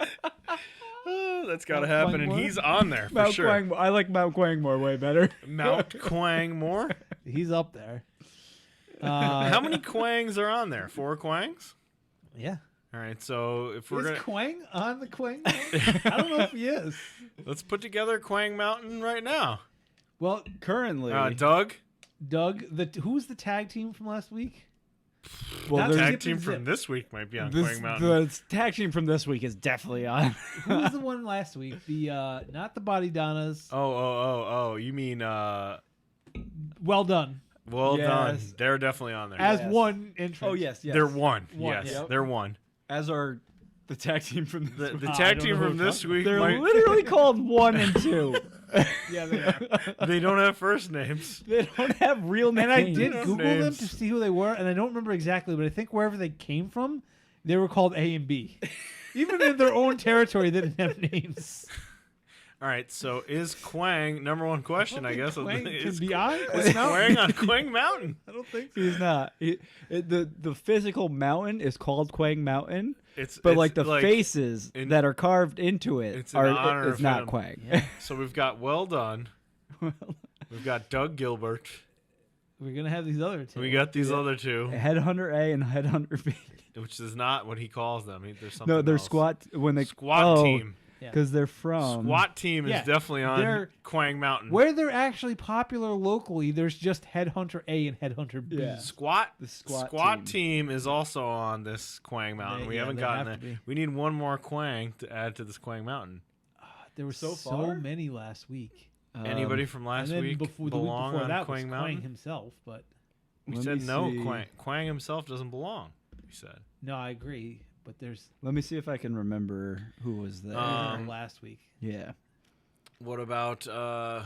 [SPEAKER 2] Oh, that's got to
[SPEAKER 3] Mount
[SPEAKER 2] happen,
[SPEAKER 3] Quang
[SPEAKER 2] and
[SPEAKER 3] more?
[SPEAKER 2] he's on there for
[SPEAKER 4] Mount
[SPEAKER 2] sure.
[SPEAKER 4] Quang. I like Mount Quang more, way better.
[SPEAKER 2] Mount Quang more?
[SPEAKER 3] He's up there.
[SPEAKER 2] How many Quangs are on there? 4 Quangs?
[SPEAKER 3] Yeah.
[SPEAKER 2] All right, so if we're
[SPEAKER 3] Is
[SPEAKER 2] going to...
[SPEAKER 3] Quang on the Quang? I don't know if he is.
[SPEAKER 2] Let's put together Quang Mountain right now.
[SPEAKER 3] Well,
[SPEAKER 4] Currently,
[SPEAKER 2] Doug,
[SPEAKER 3] Doug, who's the tag team from last week?
[SPEAKER 4] well,
[SPEAKER 3] Not
[SPEAKER 4] there's-
[SPEAKER 2] tag
[SPEAKER 3] Zip
[SPEAKER 2] team
[SPEAKER 3] and
[SPEAKER 2] from
[SPEAKER 3] Zip.
[SPEAKER 2] this week might be on
[SPEAKER 4] this,
[SPEAKER 2] Quang Mountain.
[SPEAKER 4] the tag team from this week is definitely on.
[SPEAKER 3] Who was the one last week? The not the Body Donnas.
[SPEAKER 2] Oh, you mean,
[SPEAKER 3] Well done.
[SPEAKER 2] well done.
[SPEAKER 4] Yes.
[SPEAKER 2] They're definitely on there.
[SPEAKER 3] As
[SPEAKER 4] Yes.
[SPEAKER 3] one entrance.
[SPEAKER 4] Oh yes, yes.
[SPEAKER 2] They're one.
[SPEAKER 3] One,
[SPEAKER 2] Yes,
[SPEAKER 3] yep.
[SPEAKER 2] they're one.
[SPEAKER 4] As are the tag team from this
[SPEAKER 2] The
[SPEAKER 4] week.
[SPEAKER 3] I
[SPEAKER 2] tag
[SPEAKER 3] don't
[SPEAKER 2] team
[SPEAKER 3] know
[SPEAKER 2] from
[SPEAKER 3] who
[SPEAKER 2] this week,
[SPEAKER 4] They're
[SPEAKER 2] might,
[SPEAKER 4] literally called 1 and 2.
[SPEAKER 3] Yeah, they are.
[SPEAKER 2] they don't have first names.
[SPEAKER 4] They don't have real names.
[SPEAKER 3] And I did
[SPEAKER 2] Names.
[SPEAKER 3] Google them to see who they were, and I don't remember exactly, but I think wherever they came from, they were called A and B. Even in their own territory, they didn't have names.
[SPEAKER 2] All right, so is Quang number one question? I guess
[SPEAKER 3] Quang
[SPEAKER 2] is
[SPEAKER 3] can be on
[SPEAKER 2] is Quang on Quang Mountain?
[SPEAKER 3] I don't think
[SPEAKER 4] He's not. The physical mountain is called Quang Mountain,
[SPEAKER 2] It's
[SPEAKER 4] but
[SPEAKER 2] it's
[SPEAKER 4] like the faces that are carved into it
[SPEAKER 2] it's in honor
[SPEAKER 4] it's
[SPEAKER 2] of
[SPEAKER 4] not
[SPEAKER 2] him.
[SPEAKER 4] Quang.
[SPEAKER 3] Yeah.
[SPEAKER 2] So we've got Well Done. We've got Doug Gilbert.
[SPEAKER 3] we're gonna have these other two.
[SPEAKER 2] We got these other two,
[SPEAKER 4] Headhunter A and Headhunter B.
[SPEAKER 2] which is not what he calls them. There's something
[SPEAKER 4] No, they're
[SPEAKER 2] else.
[SPEAKER 4] squat when they
[SPEAKER 2] Squat team.
[SPEAKER 4] because they're from
[SPEAKER 2] Squat team
[SPEAKER 3] Yeah,
[SPEAKER 2] is definitely on
[SPEAKER 3] they're-
[SPEAKER 2] Quang Mountain.
[SPEAKER 3] Where they're actually popular locally, there's just Headhunter A and Headhunter B.
[SPEAKER 4] Yeah.
[SPEAKER 2] Squat
[SPEAKER 4] The squat
[SPEAKER 2] team is also on this Quang Mountain. We haven't
[SPEAKER 3] they
[SPEAKER 2] gotten
[SPEAKER 3] have
[SPEAKER 2] it.
[SPEAKER 3] to be.
[SPEAKER 2] We need one more Quang to add to this Quang Mountain.
[SPEAKER 3] There were
[SPEAKER 4] So
[SPEAKER 3] so
[SPEAKER 4] far?
[SPEAKER 3] many last week.
[SPEAKER 2] Anybody from
[SPEAKER 3] And
[SPEAKER 2] last
[SPEAKER 3] then
[SPEAKER 2] week
[SPEAKER 3] before the week
[SPEAKER 2] belong
[SPEAKER 3] before
[SPEAKER 2] on
[SPEAKER 3] that
[SPEAKER 2] Quang
[SPEAKER 3] was
[SPEAKER 2] Mountain?
[SPEAKER 3] Quang himself, but
[SPEAKER 2] We
[SPEAKER 4] Let
[SPEAKER 2] said
[SPEAKER 4] me
[SPEAKER 2] no.
[SPEAKER 4] see.
[SPEAKER 2] Quang himself doesn't belong. We said.
[SPEAKER 3] no, I agree. But there's
[SPEAKER 4] Let me see if I can remember who was there.
[SPEAKER 3] last week.
[SPEAKER 4] Yeah.
[SPEAKER 2] What about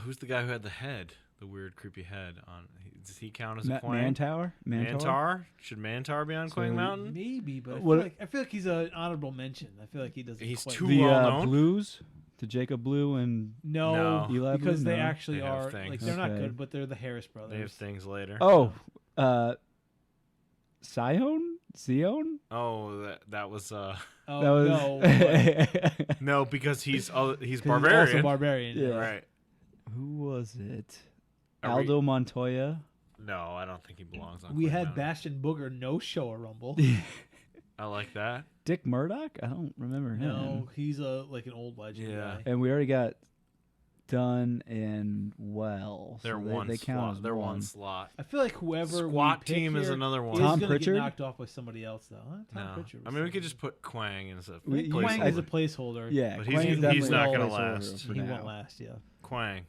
[SPEAKER 2] who's the guy who had the head, the weird creepy head on? Does he count as a Quang?
[SPEAKER 4] Mantower?
[SPEAKER 2] Mantar? Should Mantar be on Quang Mountain?
[SPEAKER 3] Maybe, but
[SPEAKER 4] What-
[SPEAKER 3] I feel like he's an honorable mention. I feel like he doesn't.
[SPEAKER 2] He's
[SPEAKER 3] quite-
[SPEAKER 2] too
[SPEAKER 4] The
[SPEAKER 2] well known.
[SPEAKER 4] Blues? To Jacob Blue and
[SPEAKER 3] No,
[SPEAKER 2] No.
[SPEAKER 4] Eli
[SPEAKER 3] because
[SPEAKER 4] Blue?
[SPEAKER 3] they
[SPEAKER 4] No.
[SPEAKER 3] actually
[SPEAKER 2] They have
[SPEAKER 3] are
[SPEAKER 2] things.
[SPEAKER 3] like they're not
[SPEAKER 4] Okay.
[SPEAKER 3] good, but they're the Harris brothers.
[SPEAKER 2] They have things later.
[SPEAKER 4] Zion?
[SPEAKER 2] Oh, that was
[SPEAKER 3] Oh
[SPEAKER 4] That was
[SPEAKER 3] no, but
[SPEAKER 2] no, because he's
[SPEAKER 3] 'cause
[SPEAKER 2] barbarian.
[SPEAKER 3] He's also barbarian.
[SPEAKER 4] Yeah.
[SPEAKER 2] Right.
[SPEAKER 4] Who was it?
[SPEAKER 2] Are we-
[SPEAKER 4] Aldo Montoya.
[SPEAKER 2] No, I don't think he belongs on.
[SPEAKER 3] We
[SPEAKER 2] Quang
[SPEAKER 3] had
[SPEAKER 2] Mountain.
[SPEAKER 3] Bastion Booger no show a Rumble.
[SPEAKER 2] I like that.
[SPEAKER 4] Dick Murdoch? I don't remember him.
[SPEAKER 3] No, he's like an old legend
[SPEAKER 2] Yeah.
[SPEAKER 3] guy.
[SPEAKER 4] And we already got Dunn and Wells.
[SPEAKER 2] They're
[SPEAKER 4] so
[SPEAKER 2] one
[SPEAKER 4] they count
[SPEAKER 2] slot.
[SPEAKER 4] as
[SPEAKER 2] They're
[SPEAKER 4] one.
[SPEAKER 2] one slot.
[SPEAKER 3] I feel like whoever
[SPEAKER 2] Squat
[SPEAKER 3] we pick
[SPEAKER 2] team is
[SPEAKER 3] here
[SPEAKER 2] another one.
[SPEAKER 3] is
[SPEAKER 4] Tom
[SPEAKER 3] gonna
[SPEAKER 4] Pritchard?
[SPEAKER 3] get knocked off by somebody else though. Huh? Tom
[SPEAKER 2] No,
[SPEAKER 3] Pritchard.
[SPEAKER 2] I mean we could just put Quang as a
[SPEAKER 4] We-
[SPEAKER 3] Quang
[SPEAKER 2] placeholder.
[SPEAKER 3] is a placeholder.
[SPEAKER 4] Yeah,
[SPEAKER 2] But
[SPEAKER 4] Quang
[SPEAKER 2] he's
[SPEAKER 4] is definitely
[SPEAKER 2] not
[SPEAKER 4] a
[SPEAKER 2] gonna
[SPEAKER 4] placeholder
[SPEAKER 2] last.
[SPEAKER 4] for
[SPEAKER 3] He
[SPEAKER 4] now.
[SPEAKER 3] won't last. Yeah.
[SPEAKER 2] Quang.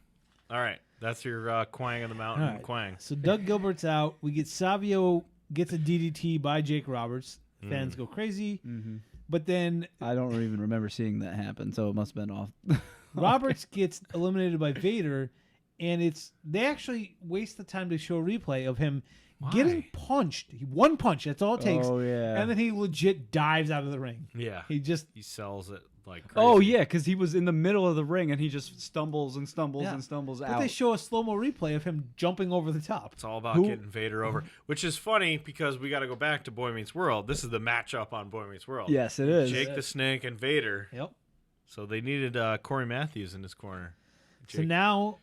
[SPEAKER 2] All right, that's your Quang of the Mountain.
[SPEAKER 3] All right.
[SPEAKER 2] Quang.
[SPEAKER 3] So Doug Gilbert's out. We get Savio gets a DDT by Jake Roberts. Fans go crazy.
[SPEAKER 4] Mhm.
[SPEAKER 3] But then
[SPEAKER 4] I don't even remember seeing that happen, so it must have been off.
[SPEAKER 3] Roberts gets eliminated by Vader, and they actually waste the time to show a replay of him getting punched. One punch, that's all it takes.
[SPEAKER 4] Oh, yeah.
[SPEAKER 3] And then he legit dives out of the ring.
[SPEAKER 2] Yeah.
[SPEAKER 3] He just
[SPEAKER 2] He sells it like crazy.
[SPEAKER 4] Oh, yeah, because he was in the middle of the ring and he just stumbles and stumbles
[SPEAKER 3] Yeah.
[SPEAKER 4] and stumbles
[SPEAKER 3] but
[SPEAKER 4] out.
[SPEAKER 3] they show a slow-mo replay of him jumping over the top.
[SPEAKER 2] It's all about
[SPEAKER 4] Who-
[SPEAKER 2] getting Vader over, which is funny because we got to go back to Boy Meets World. This is the matchup on Boy Meets World.
[SPEAKER 4] Yes, it is.
[SPEAKER 2] Jake the Snake and Vader.
[SPEAKER 3] Yep.
[SPEAKER 2] So they needed Corey Matthews in this corner.
[SPEAKER 3] So
[SPEAKER 2] Jake-
[SPEAKER 3] now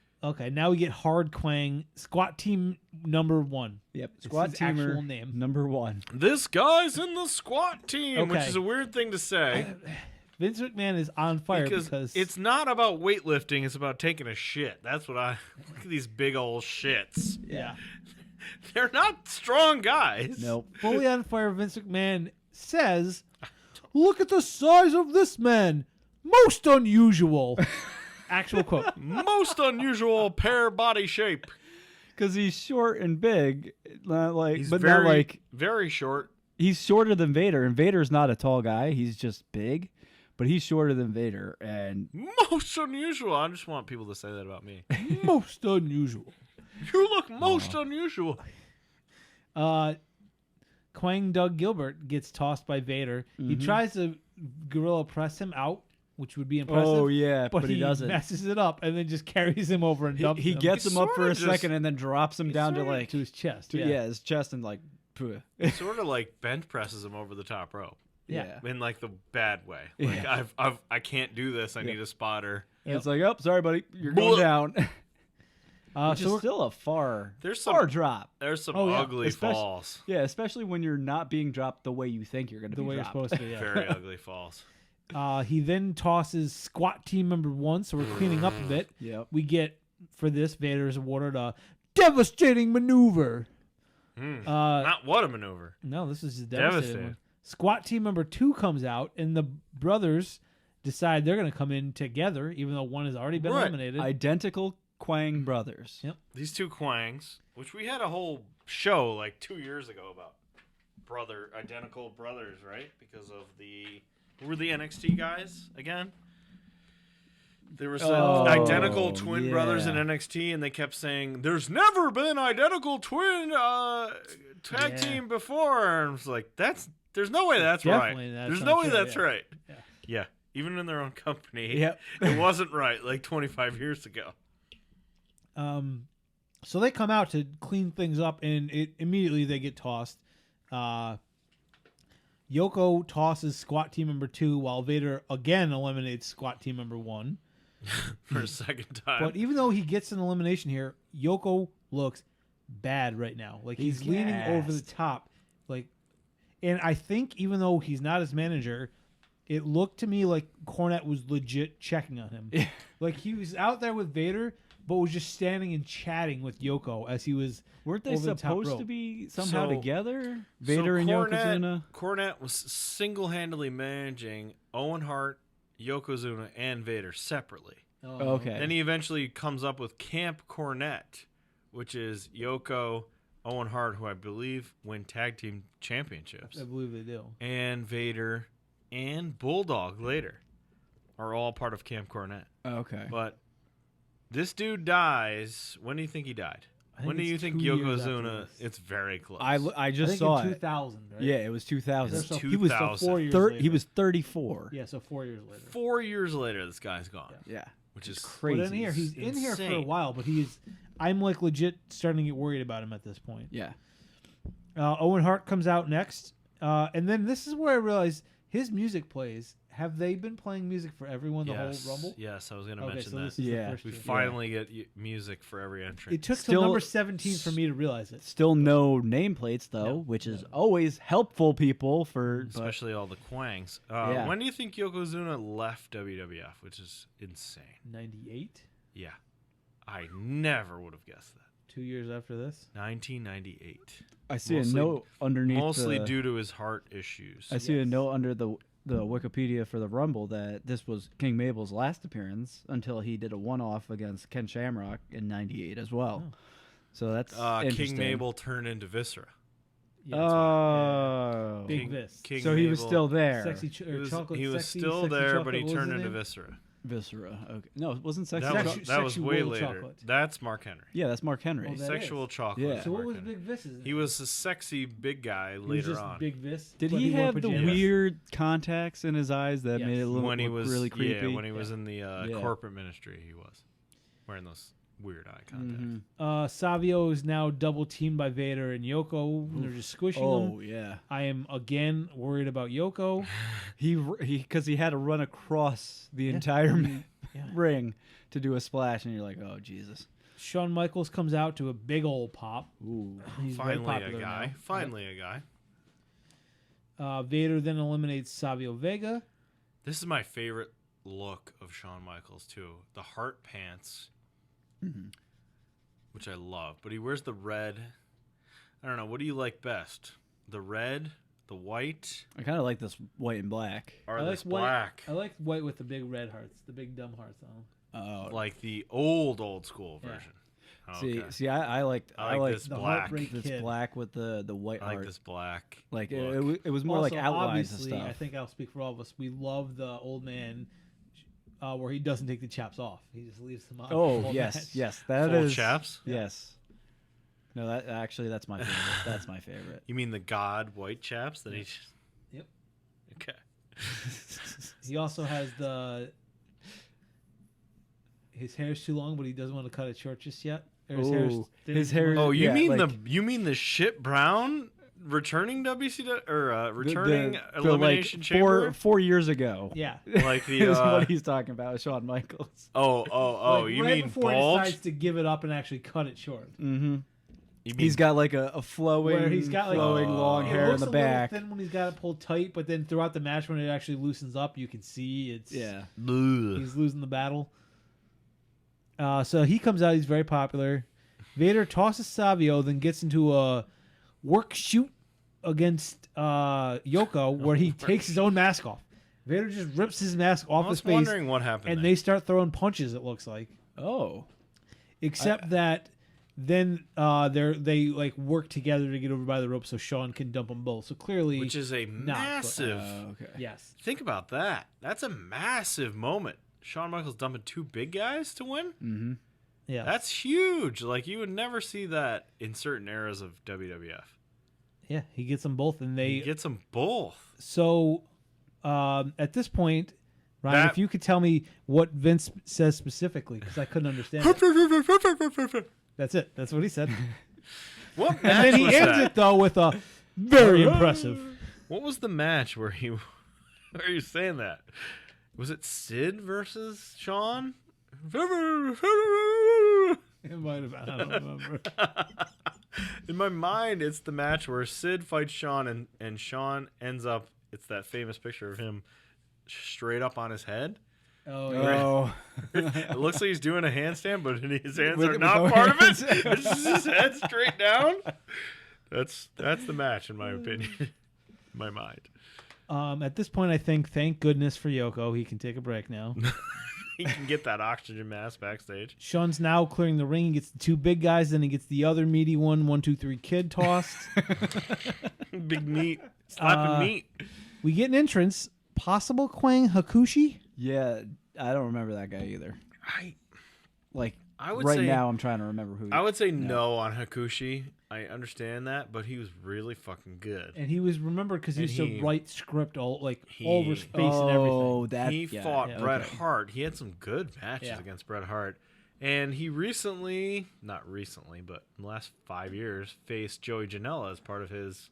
[SPEAKER 3] we get Hard Quang, Squat Team number 1.
[SPEAKER 4] Yep.
[SPEAKER 3] It's
[SPEAKER 4] Squad
[SPEAKER 3] his actual
[SPEAKER 4] teamer
[SPEAKER 3] name.
[SPEAKER 4] number 1.
[SPEAKER 2] this guy's in the squat team, which
[SPEAKER 3] Okay.
[SPEAKER 2] is a weird thing to say
[SPEAKER 3] Vince McMahon is on fire
[SPEAKER 2] because it's not about weightlifting; it's about taking a shit. That's what I look at these big old shits.
[SPEAKER 3] yeah.
[SPEAKER 2] They're not strong guys.
[SPEAKER 4] Nope.
[SPEAKER 3] Fully on fire, Vince McMahon says, "Look at the size of this man. Most unusual." Actual quote.
[SPEAKER 2] Most unusual pair body shape.
[SPEAKER 4] Because he's short and big, not like,
[SPEAKER 2] He's
[SPEAKER 4] but
[SPEAKER 2] very,
[SPEAKER 4] not like
[SPEAKER 2] very short.
[SPEAKER 4] he's shorter than Vader, and Vader's not a tall guy. He's just big, but he's shorter than Vader, and
[SPEAKER 2] Most unusual. I just want people to say that about me.
[SPEAKER 3] Most unusual.
[SPEAKER 2] You look most unusual.
[SPEAKER 3] Quang Doug Gilbert gets tossed by Vader. He tries to gorilla press him out, which would be impressive.
[SPEAKER 4] oh yeah,
[SPEAKER 3] but
[SPEAKER 4] he doesn't.
[SPEAKER 3] messes it up and then just carries him over and dumps
[SPEAKER 4] He
[SPEAKER 3] him
[SPEAKER 4] gets him up for
[SPEAKER 2] sorta
[SPEAKER 4] a
[SPEAKER 2] just-
[SPEAKER 4] second and then drops him down to
[SPEAKER 2] sorta
[SPEAKER 4] like
[SPEAKER 3] to his chest.
[SPEAKER 4] his chest and like, phew.
[SPEAKER 2] Sort of like bench presses him over the top rope
[SPEAKER 3] Yeah.
[SPEAKER 2] in like the bad way. Like I can't do this. I need a spotter.
[SPEAKER 4] It's like, oh, sorry, buddy, you're going down. Which
[SPEAKER 3] So
[SPEAKER 4] is
[SPEAKER 3] we're-
[SPEAKER 4] still a far
[SPEAKER 2] There's
[SPEAKER 4] far
[SPEAKER 2] some
[SPEAKER 4] drop.
[SPEAKER 2] there's some
[SPEAKER 3] Oh, yeah.
[SPEAKER 2] ugly
[SPEAKER 4] Especially-
[SPEAKER 2] falls.
[SPEAKER 4] Yeah, especially when you're not being dropped the way you think you're going to
[SPEAKER 3] the
[SPEAKER 4] be
[SPEAKER 3] way you're
[SPEAKER 4] dropped.
[SPEAKER 3] supposed to. Yeah.
[SPEAKER 2] Very ugly falls.
[SPEAKER 3] He then tosses Squat Team number 1, so we're cleaning up a bit.
[SPEAKER 4] Yep.
[SPEAKER 3] We get, for this, Vader is awarded a devastating maneuver.
[SPEAKER 2] Not what a maneuver.
[SPEAKER 3] No, this is a devastating
[SPEAKER 2] Devastating.
[SPEAKER 3] one. Squat Team number 2 comes out, and the brothers decide they're going to come in together, even though one has already been
[SPEAKER 2] Right.
[SPEAKER 3] eliminated.
[SPEAKER 4] Identical Quang brothers.
[SPEAKER 3] Yep.
[SPEAKER 2] These two Quangs, which we had a whole show like 2 years ago about identical brothers, right? Because of who were the NXT guys again? There was identical twin brothers in
[SPEAKER 4] yeah.
[SPEAKER 2] NXT, and they kept saying, "There's never been identical twin tag team before." And I was like, "There's no way that's
[SPEAKER 3] Definitely
[SPEAKER 2] right.
[SPEAKER 3] that's
[SPEAKER 2] There's
[SPEAKER 3] not
[SPEAKER 2] no way
[SPEAKER 3] true,
[SPEAKER 2] that's
[SPEAKER 3] yeah.
[SPEAKER 2] right."
[SPEAKER 3] Yeah.
[SPEAKER 2] Yeah, even in their own company.
[SPEAKER 4] Yep.
[SPEAKER 2] It wasn't right like 25 years ago.
[SPEAKER 3] So they come out to clean things up, and immediately they get tossed. Yoko tosses squat team member 2, while Vader again eliminates squat team member 1.
[SPEAKER 2] For a second time.
[SPEAKER 3] But even though he gets an elimination here, Yoko looks bad right now. Like he's leaning over the top. Like, and I think even though he's not his manager, it looked to me like Cornette was legit checking on him. Like he was out there with Vader, but was just standing and chatting with Yoko as he was.
[SPEAKER 4] Weren't they
[SPEAKER 3] over the top
[SPEAKER 4] supposed
[SPEAKER 3] rope.
[SPEAKER 4] to be somehow
[SPEAKER 2] So-
[SPEAKER 4] together? Vader and Yokozuna?
[SPEAKER 2] Cornette was single-handedly managing Owen Hart, Yokozuna, and Vader separately.
[SPEAKER 3] Oh,
[SPEAKER 4] Okay.
[SPEAKER 2] Then he eventually comes up with Camp Cornette, which is Yoko, Owen Hart, who I believe win tag team championships,
[SPEAKER 3] I believe they do.
[SPEAKER 2] and Vader and Bulldog later are all part of Camp Cornette.
[SPEAKER 4] Okay.
[SPEAKER 2] But this dude dies. When do you think he died?
[SPEAKER 3] I think
[SPEAKER 2] When do
[SPEAKER 3] it's
[SPEAKER 2] you think
[SPEAKER 3] 2 years after
[SPEAKER 2] Yokozuna?
[SPEAKER 3] this.
[SPEAKER 2] It's very close.
[SPEAKER 4] I
[SPEAKER 3] I
[SPEAKER 4] just
[SPEAKER 3] think
[SPEAKER 4] saw
[SPEAKER 3] in
[SPEAKER 4] it.
[SPEAKER 3] 2000, right?
[SPEAKER 4] Yeah, it was 2000.
[SPEAKER 2] It's
[SPEAKER 3] So he was so
[SPEAKER 2] 2000.
[SPEAKER 3] 4 years
[SPEAKER 4] He
[SPEAKER 3] later.
[SPEAKER 4] was 34.
[SPEAKER 3] Yeah, so 4 years later.
[SPEAKER 2] 4 years later, this guy's gone,
[SPEAKER 4] Yeah.
[SPEAKER 2] which is
[SPEAKER 4] Crazy.
[SPEAKER 3] But in here, he's in here for a
[SPEAKER 2] insane.
[SPEAKER 3] while, but I'm like legit starting to get worried about him at this point.
[SPEAKER 4] Yeah.
[SPEAKER 3] Owen Hart comes out next, and then this is where I realized his music plays. Have they been playing music for everyone the
[SPEAKER 2] yes,
[SPEAKER 3] whole Rumble?
[SPEAKER 2] Yes, I was going to
[SPEAKER 3] Okay,
[SPEAKER 2] mention
[SPEAKER 3] so
[SPEAKER 2] that.
[SPEAKER 3] this is
[SPEAKER 4] Yeah.
[SPEAKER 3] the first
[SPEAKER 2] We
[SPEAKER 3] year.
[SPEAKER 2] finally get music for every entry.
[SPEAKER 3] It took
[SPEAKER 4] Still-
[SPEAKER 3] till number 17 for me to realize it.
[SPEAKER 4] Still no nameplates though,
[SPEAKER 3] No,
[SPEAKER 4] which is always helpful, people. But
[SPEAKER 2] Especially all the quangs.
[SPEAKER 4] Yeah.
[SPEAKER 2] When do you think Yokozuna left WWF, which is insane?
[SPEAKER 3] 98,
[SPEAKER 2] Yeah. I never would have guessed that.
[SPEAKER 3] 2 years after this.
[SPEAKER 2] 1998.
[SPEAKER 4] I see
[SPEAKER 2] Mostly-
[SPEAKER 4] a note underneath.
[SPEAKER 2] Mostly
[SPEAKER 4] the,
[SPEAKER 2] due to his heart issues.
[SPEAKER 4] I see a
[SPEAKER 3] Yes.
[SPEAKER 4] note under the Wikipedia for the Rumble that this was King Mabel's last appearance until he did a one-off against Ken Shamrock in '98 as well.
[SPEAKER 3] Oh.
[SPEAKER 4] So that's
[SPEAKER 2] King
[SPEAKER 4] interesting.
[SPEAKER 2] Mabel turned into Viscera.
[SPEAKER 3] Yeah, that's right.
[SPEAKER 4] Oh,
[SPEAKER 3] Big
[SPEAKER 2] King-
[SPEAKER 3] Vis.
[SPEAKER 2] King
[SPEAKER 4] so he was
[SPEAKER 2] Mabel-
[SPEAKER 4] still there.
[SPEAKER 3] Sexy
[SPEAKER 2] He
[SPEAKER 3] or
[SPEAKER 2] was,
[SPEAKER 3] chocolate.
[SPEAKER 2] he was
[SPEAKER 3] sexy,
[SPEAKER 2] still
[SPEAKER 3] sexy
[SPEAKER 2] there,
[SPEAKER 3] chocolate,
[SPEAKER 2] but he
[SPEAKER 3] what was
[SPEAKER 2] turned
[SPEAKER 3] his
[SPEAKER 2] into
[SPEAKER 3] name?
[SPEAKER 2] Viscera.
[SPEAKER 4] Viscera. Okay. No, it wasn't sexy.
[SPEAKER 2] That
[SPEAKER 3] Sexu-
[SPEAKER 2] was, that was way
[SPEAKER 3] sexual
[SPEAKER 2] later.
[SPEAKER 3] chocolate.
[SPEAKER 2] That's Mark Henry.
[SPEAKER 4] Yeah, that's Mark Henry.
[SPEAKER 3] Oh, that
[SPEAKER 2] Sexual
[SPEAKER 3] is.
[SPEAKER 2] chocolate.
[SPEAKER 4] Yeah.
[SPEAKER 2] is
[SPEAKER 3] So what
[SPEAKER 2] Mark
[SPEAKER 3] was
[SPEAKER 2] Henry.
[SPEAKER 3] Big Vis's?
[SPEAKER 2] He was a sexy big guy
[SPEAKER 3] He was
[SPEAKER 2] later
[SPEAKER 3] just
[SPEAKER 2] on.
[SPEAKER 3] Big Vis.
[SPEAKER 4] Did
[SPEAKER 3] but
[SPEAKER 4] he
[SPEAKER 3] wore
[SPEAKER 4] have the
[SPEAKER 3] pajamas.
[SPEAKER 4] weird contacts in his eyes that
[SPEAKER 3] Yes.
[SPEAKER 4] made it a little
[SPEAKER 2] when he
[SPEAKER 4] look
[SPEAKER 2] was
[SPEAKER 4] really creepy?
[SPEAKER 2] Yeah, when he was in the
[SPEAKER 4] Yeah.
[SPEAKER 2] corporate ministry, he was wearing those weird eye contacts.
[SPEAKER 4] Mhm.
[SPEAKER 3] Savio is now double teamed by Vader and Yoko. They're just squishing
[SPEAKER 4] Oh
[SPEAKER 3] him.
[SPEAKER 4] yeah,
[SPEAKER 3] I am again worried about Yoko.
[SPEAKER 4] he because he had to run across the entire
[SPEAKER 3] Yeah.
[SPEAKER 4] ring to do a splash, and you're like, oh Jesus.
[SPEAKER 3] Shawn Michaels comes out to a big old pop.
[SPEAKER 4] Ooh.
[SPEAKER 3] He's very
[SPEAKER 2] Finally a
[SPEAKER 3] popular
[SPEAKER 2] guy.
[SPEAKER 3] now.
[SPEAKER 2] Finally a guy.
[SPEAKER 3] Vader then eliminates Savio Vega.
[SPEAKER 2] This is my favorite look of Shawn Michaels too. The heart pants, which I love. But he wears the red. I don't know. What do you like best? The red, the white,
[SPEAKER 4] I kind of like this white and black.
[SPEAKER 2] or
[SPEAKER 3] I
[SPEAKER 2] this
[SPEAKER 3] like white.
[SPEAKER 2] black?
[SPEAKER 3] I like white with the big red hearts, the big dumb hearts on them.
[SPEAKER 4] Oh,
[SPEAKER 2] Like the old school
[SPEAKER 3] Yeah.
[SPEAKER 2] version.
[SPEAKER 4] see,
[SPEAKER 2] Okay.
[SPEAKER 4] see, I like
[SPEAKER 2] I like this
[SPEAKER 3] The
[SPEAKER 2] black.
[SPEAKER 3] Heartbreak
[SPEAKER 4] this
[SPEAKER 3] Kid.
[SPEAKER 4] black with the white
[SPEAKER 2] I like
[SPEAKER 4] heart.
[SPEAKER 2] this black.
[SPEAKER 4] Like
[SPEAKER 2] look.
[SPEAKER 4] it was more like
[SPEAKER 3] Also,
[SPEAKER 4] outlines and
[SPEAKER 3] obviously,
[SPEAKER 4] stuff.
[SPEAKER 3] I think I'll speak for all of us. We love the old man, where he doesn't take the chaps off. He just leaves them on. the
[SPEAKER 4] Oh
[SPEAKER 3] whole
[SPEAKER 4] yes,
[SPEAKER 3] match.
[SPEAKER 4] yes, that
[SPEAKER 2] Full
[SPEAKER 4] is
[SPEAKER 2] chaps?
[SPEAKER 4] Yes. No, that actually that's my favorite. That's my favorite.
[SPEAKER 2] You mean the God white chaps that he? just-
[SPEAKER 3] Yep.
[SPEAKER 2] Okay.
[SPEAKER 3] He also has his hair's too long, but he doesn't want to cut it short just yet. Or
[SPEAKER 4] Ooh,
[SPEAKER 3] thin
[SPEAKER 4] his
[SPEAKER 3] too
[SPEAKER 4] hair-
[SPEAKER 3] much.
[SPEAKER 2] Oh, you
[SPEAKER 4] Yeah,
[SPEAKER 2] mean
[SPEAKER 4] like-
[SPEAKER 2] the shit brown returning WCW or
[SPEAKER 4] The-
[SPEAKER 2] returning
[SPEAKER 4] the,
[SPEAKER 2] elimination
[SPEAKER 4] like
[SPEAKER 2] chamber?
[SPEAKER 4] 4 years ago.
[SPEAKER 3] Yeah.
[SPEAKER 2] Like the
[SPEAKER 4] is what he's talking about, Shawn Michaels.
[SPEAKER 2] oh,
[SPEAKER 3] Like,
[SPEAKER 2] you
[SPEAKER 3] right
[SPEAKER 2] mean
[SPEAKER 3] before he
[SPEAKER 2] bulge?
[SPEAKER 3] decides to give it up and actually cut it short.
[SPEAKER 4] Mm-hmm.
[SPEAKER 2] You mean
[SPEAKER 4] He's got like a flowing,
[SPEAKER 3] Where he's got, like,
[SPEAKER 4] flowing long
[SPEAKER 3] It
[SPEAKER 4] hair in
[SPEAKER 3] looks
[SPEAKER 4] the
[SPEAKER 3] a little
[SPEAKER 4] back.
[SPEAKER 3] thin when he's got it pulled tight, but then throughout the match when it actually loosens up, you can see it's
[SPEAKER 4] Yeah.
[SPEAKER 2] Ugh.
[SPEAKER 3] he's losing the battle. So he comes out. He's very popular. Vader tosses Savio, then gets into a work shoot against Yoko, where he takes his own mask off. Vader just rips his mask
[SPEAKER 2] I
[SPEAKER 3] off his
[SPEAKER 2] was
[SPEAKER 3] face,
[SPEAKER 2] wondering what happened.
[SPEAKER 3] and
[SPEAKER 2] there.
[SPEAKER 3] they start throwing punches. It looks like,
[SPEAKER 4] Oh.
[SPEAKER 3] except that then they like work together to get over by the rope, so Shawn can dump them both. So clearly,
[SPEAKER 2] which is a
[SPEAKER 3] but-
[SPEAKER 2] massive.
[SPEAKER 4] Okay.
[SPEAKER 3] yes.
[SPEAKER 2] Think about that. That's a massive moment. Shawn Michaels dumping two big guys to win.
[SPEAKER 4] Mm-hmm.
[SPEAKER 3] Yeah,
[SPEAKER 2] That's huge. Like you would never see that in certain eras of WWF.
[SPEAKER 3] yeah. He gets them both, and
[SPEAKER 2] He
[SPEAKER 3] they
[SPEAKER 2] gets them both.
[SPEAKER 3] So, at this point, Ryan,
[SPEAKER 2] That-
[SPEAKER 3] if you could tell me what Vince says specifically, because I couldn't understand it. That's it. That's what he said.
[SPEAKER 2] What
[SPEAKER 3] And
[SPEAKER 2] match
[SPEAKER 3] then he
[SPEAKER 2] was
[SPEAKER 3] ends
[SPEAKER 2] that?
[SPEAKER 3] it, though, with a very impressive.
[SPEAKER 2] What was the match where he? Where are you saying that? Was it Sid versus Shawn?
[SPEAKER 3] It might have. I don't remember.
[SPEAKER 2] In my mind, it's the match where Sid fights Shawn, and Shawn ends up. It's that famous picture of him straight up on his head.
[SPEAKER 3] Oh, yeah.
[SPEAKER 2] It looks like he's doing a handstand, but his hands
[SPEAKER 4] With-
[SPEAKER 2] are
[SPEAKER 4] with
[SPEAKER 2] not
[SPEAKER 4] no
[SPEAKER 2] part of
[SPEAKER 4] hands.
[SPEAKER 2] it. It's just his head straight down. That's the match, in my opinion. In my mind.
[SPEAKER 3] At this point, I think, thank goodness for Yoko, he can take a break now.
[SPEAKER 2] He can get that oxygen mask backstage.
[SPEAKER 3] Sean's now clearing the ring. He gets the two big guys, then he gets the other meaty one, 1, 2, 3 kid tossed.
[SPEAKER 2] Big meat. Slapping meat.
[SPEAKER 3] We get an entrance. Possible Kwang Hakushi?
[SPEAKER 4] Yeah, I don't remember that guy either. Like
[SPEAKER 2] I would
[SPEAKER 4] right
[SPEAKER 2] say-
[SPEAKER 4] now, I'm trying to remember who.
[SPEAKER 2] I would say no on Hakushi. I understand that, but he was really fucking good.
[SPEAKER 3] And he was remembered because he
[SPEAKER 2] And
[SPEAKER 3] used to
[SPEAKER 2] he-
[SPEAKER 3] write script all over his face
[SPEAKER 4] oh,
[SPEAKER 3] and everything.
[SPEAKER 4] that
[SPEAKER 2] He
[SPEAKER 4] yeah,
[SPEAKER 2] fought
[SPEAKER 4] yeah,
[SPEAKER 2] Bret
[SPEAKER 4] okay.
[SPEAKER 2] Hart. He had some good matches
[SPEAKER 3] Yeah.
[SPEAKER 2] against Bret Hart. And he recently, not recently, but in the last 5 years, faced Joey Janela as part of his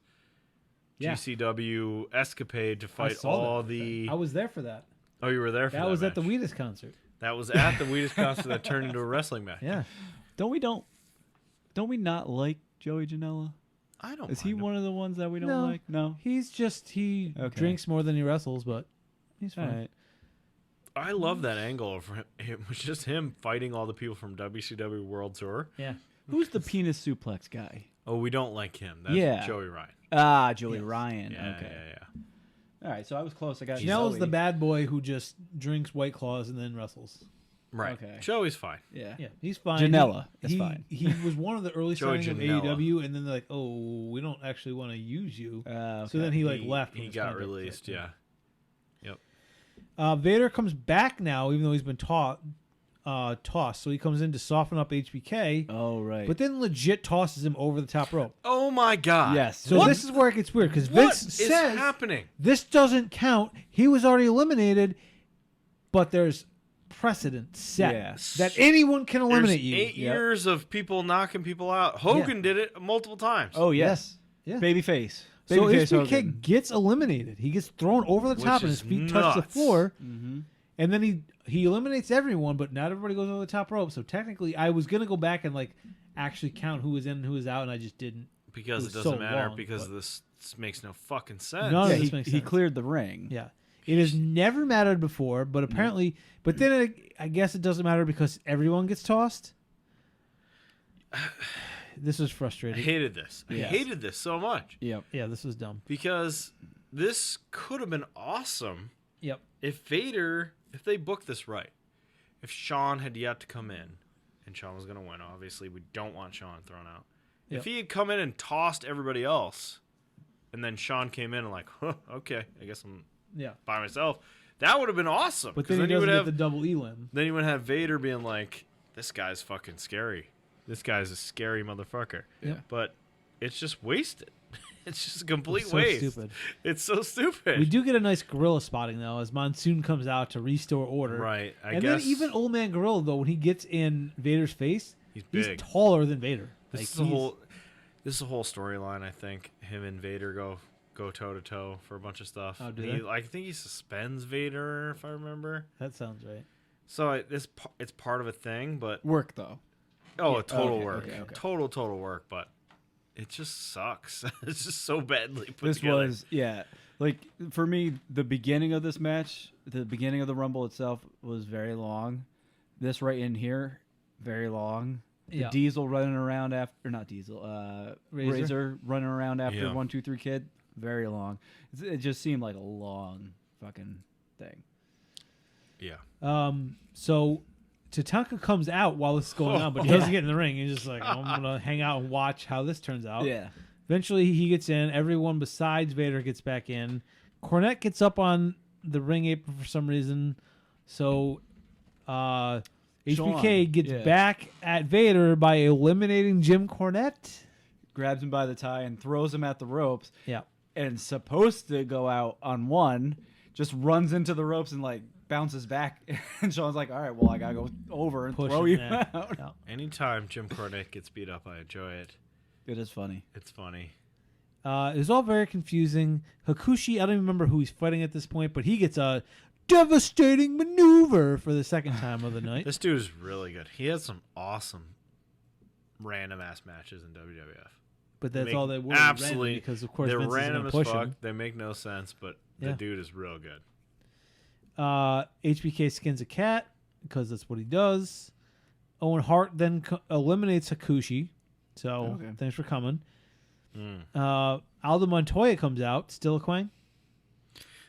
[SPEAKER 3] Yeah.
[SPEAKER 2] GCW escapade to
[SPEAKER 3] I
[SPEAKER 2] fight
[SPEAKER 3] saw
[SPEAKER 2] all
[SPEAKER 3] that.
[SPEAKER 2] the...
[SPEAKER 3] I was there for that.
[SPEAKER 2] Oh, you were there for that
[SPEAKER 3] That was at the
[SPEAKER 2] match.
[SPEAKER 3] Wheatus concert.
[SPEAKER 2] That was at the Wheatus concert that turned into a wrestling match.
[SPEAKER 3] Yeah.
[SPEAKER 4] Don't we not like Joey Janela?
[SPEAKER 2] I don't
[SPEAKER 4] Is he
[SPEAKER 2] mind him.
[SPEAKER 4] one of the ones that we don't
[SPEAKER 3] No.
[SPEAKER 4] like? No.
[SPEAKER 3] He
[SPEAKER 4] Okay.
[SPEAKER 3] drinks more than he wrestles, but he's
[SPEAKER 4] All
[SPEAKER 3] fine.
[SPEAKER 4] right.
[SPEAKER 2] I love that angle of him. It was just him fighting all the people from WCW World Tour.
[SPEAKER 3] Yeah.
[SPEAKER 4] Who's the penis suplex guy?
[SPEAKER 2] Oh, we don't like him. That's
[SPEAKER 4] Yeah.
[SPEAKER 2] Joey Ryan.
[SPEAKER 4] Ah, Joey
[SPEAKER 3] Yes.
[SPEAKER 4] Ryan.
[SPEAKER 2] Yeah,
[SPEAKER 4] okay.
[SPEAKER 2] yeah.
[SPEAKER 4] All right, so I was close. I got
[SPEAKER 3] Janela's
[SPEAKER 4] Zoe.
[SPEAKER 3] the bad boy who just drinks White Claws and then wrestles.
[SPEAKER 2] Right.
[SPEAKER 4] Okay.
[SPEAKER 2] Joey's fine.
[SPEAKER 4] Yeah.
[SPEAKER 3] Yeah, he's fine.
[SPEAKER 4] Janela is
[SPEAKER 3] he,
[SPEAKER 4] fine.
[SPEAKER 3] He was one of the early
[SPEAKER 2] Joey
[SPEAKER 3] signings of
[SPEAKER 2] Janela.
[SPEAKER 3] AEW, and then they're like, "Oh, we don't actually want to use you."
[SPEAKER 4] Okay.
[SPEAKER 3] So then he left. when
[SPEAKER 2] He
[SPEAKER 3] his
[SPEAKER 2] got
[SPEAKER 3] contract was
[SPEAKER 2] released,
[SPEAKER 3] up.
[SPEAKER 2] yeah.
[SPEAKER 3] Vader comes back now, even though he's been tossed. So he comes in to soften up HBK,
[SPEAKER 4] Oh right.
[SPEAKER 3] but then legit tosses him over the top rope.
[SPEAKER 2] Oh my God.
[SPEAKER 4] Yes.
[SPEAKER 3] So
[SPEAKER 2] What?
[SPEAKER 3] this is where it gets weird because
[SPEAKER 2] What
[SPEAKER 3] Vince
[SPEAKER 2] is
[SPEAKER 3] says
[SPEAKER 2] happening?
[SPEAKER 3] this doesn't count. He was already eliminated, but there's precedent set
[SPEAKER 4] Yeah.
[SPEAKER 3] that anyone can eliminate
[SPEAKER 2] There's
[SPEAKER 3] you.
[SPEAKER 2] 8
[SPEAKER 4] Yep.
[SPEAKER 2] years of people knocking people out. Hogan did it multiple times.
[SPEAKER 4] oh yes.
[SPEAKER 3] Yeah.
[SPEAKER 4] Babyface.
[SPEAKER 3] So
[SPEAKER 4] Babyface
[SPEAKER 3] HBK
[SPEAKER 4] Hogan.
[SPEAKER 3] gets eliminated. He gets thrown over the
[SPEAKER 2] Which
[SPEAKER 3] top and
[SPEAKER 2] is
[SPEAKER 3] his feet touch the
[SPEAKER 2] nuts.
[SPEAKER 3] floor.
[SPEAKER 4] Mm-hmm.
[SPEAKER 3] And then he eliminates everyone, but not everybody goes over the top rope. So technically, I was gonna go back and actually count who was in and who was out, and I just didn't.
[SPEAKER 2] Because
[SPEAKER 3] It
[SPEAKER 2] it
[SPEAKER 3] was
[SPEAKER 2] doesn't
[SPEAKER 3] so
[SPEAKER 2] matter,
[SPEAKER 3] long,
[SPEAKER 2] because
[SPEAKER 3] but-
[SPEAKER 2] this makes no fucking sense.
[SPEAKER 3] None
[SPEAKER 4] Yeah,
[SPEAKER 3] of this
[SPEAKER 4] he,
[SPEAKER 3] makes
[SPEAKER 4] he
[SPEAKER 3] sense.
[SPEAKER 4] cleared the ring.
[SPEAKER 3] Yeah, it has never mattered before, but apparently, but then I guess it doesn't matter because everyone gets tossed. This was
[SPEAKER 2] I
[SPEAKER 3] frustrating.
[SPEAKER 2] hated this. I
[SPEAKER 4] Yes.
[SPEAKER 2] hated this so much.
[SPEAKER 4] Yep.
[SPEAKER 3] Yeah, this was dumb.
[SPEAKER 2] Because this could have been awesome
[SPEAKER 3] Yep.
[SPEAKER 2] if they booked this right. If Shawn had yet to come in, and Shawn was going to win, obviously, we don't want Shawn thrown out.
[SPEAKER 3] Yep.
[SPEAKER 2] If he had come in and tossed everybody else, and then Shawn came in and okay, I guess I'm
[SPEAKER 3] Yeah,
[SPEAKER 2] by myself, that would have been awesome.
[SPEAKER 3] but
[SPEAKER 2] 'Cause
[SPEAKER 3] then he
[SPEAKER 2] you would
[SPEAKER 3] doesn't
[SPEAKER 2] have
[SPEAKER 3] get the double elim.
[SPEAKER 2] then you would have Vader being like, "This guy's fucking scary. This guy's a scary motherfucker."
[SPEAKER 3] Yeah.
[SPEAKER 2] But it's just wasted. It's just a complete
[SPEAKER 3] It's so
[SPEAKER 2] waste.
[SPEAKER 3] stupid.
[SPEAKER 2] It's so stupid.
[SPEAKER 3] We do get a nice gorilla spotting though, as Monsoon comes out to restore order.
[SPEAKER 2] Right. I
[SPEAKER 3] and
[SPEAKER 2] guess
[SPEAKER 3] then even Old Man Gorilla though, when he gets in Vader's face,
[SPEAKER 2] he's
[SPEAKER 3] he's
[SPEAKER 2] big.
[SPEAKER 3] taller than Vader.
[SPEAKER 2] This is a whole storyline. I think him and Vader go toe to toe for a bunch of stuff.
[SPEAKER 3] Oh, do
[SPEAKER 2] He-
[SPEAKER 3] they?
[SPEAKER 2] I think he suspends Vader, if I remember.
[SPEAKER 3] That sounds right.
[SPEAKER 2] So it's part of a thing, but
[SPEAKER 4] Work though.
[SPEAKER 2] a total
[SPEAKER 4] okay,
[SPEAKER 2] work,
[SPEAKER 4] okay.
[SPEAKER 2] total work. But it just sucks. It's just so badly put
[SPEAKER 4] This
[SPEAKER 2] together.
[SPEAKER 4] was like for me the beginning of this match, the beginning of the Rumble itself was very long. This right in here, very long. The
[SPEAKER 3] Yeah.
[SPEAKER 4] Diesel running around after, or not Diesel, Razor running around after
[SPEAKER 2] Yeah.
[SPEAKER 4] 1, 2, 3 Kid, very long. It just seemed like a long fucking thing.
[SPEAKER 2] Yeah.
[SPEAKER 3] So Tatanka comes out while this is going on, but he doesn't get in the ring. He's just like, I'm gonna hang out and watch how this turns out.
[SPEAKER 4] Yeah.
[SPEAKER 3] Eventually, he gets in. Everyone besides Vader gets back in. Cornette gets up on the ring apron for some reason. So HBK gets
[SPEAKER 4] yeah.
[SPEAKER 3] back at Vader by eliminating Jim Cornette.
[SPEAKER 4] Grabs him by the tie and throws him at the ropes.
[SPEAKER 3] Yeah.
[SPEAKER 4] And supposed to go out on one, just runs into the ropes and bounces back, and Shawn's like, all right, well, I got to go over and
[SPEAKER 3] Push
[SPEAKER 4] throw
[SPEAKER 3] him,
[SPEAKER 4] you
[SPEAKER 3] yeah.
[SPEAKER 4] out.
[SPEAKER 3] Yeah.
[SPEAKER 2] Anytime Jim Cornette gets beat up, I enjoy it.
[SPEAKER 4] It is funny.
[SPEAKER 2] It's funny.
[SPEAKER 3] It was all very confusing. Hakushi, I don't even remember who he's fighting at this point, but he gets a devastating maneuver for the second time of the night.
[SPEAKER 2] This dude is really good. He has some awesome random ass matches in WWF.
[SPEAKER 3] But that's all they were.
[SPEAKER 2] Absolutely,
[SPEAKER 3] random because of course
[SPEAKER 2] they're
[SPEAKER 3] Vince is
[SPEAKER 2] random
[SPEAKER 3] gonna
[SPEAKER 2] as
[SPEAKER 3] push
[SPEAKER 2] fuck.
[SPEAKER 3] him.
[SPEAKER 2] They make no sense, but
[SPEAKER 3] Yeah.
[SPEAKER 2] the dude is real good.
[SPEAKER 3] HBK skins a cat because that's what he does. Owen Hart then eliminates Hakushi. So
[SPEAKER 4] Okay.
[SPEAKER 3] thanks for coming.
[SPEAKER 2] Mm.
[SPEAKER 3] Aldo Montoya comes out. Still a Quang.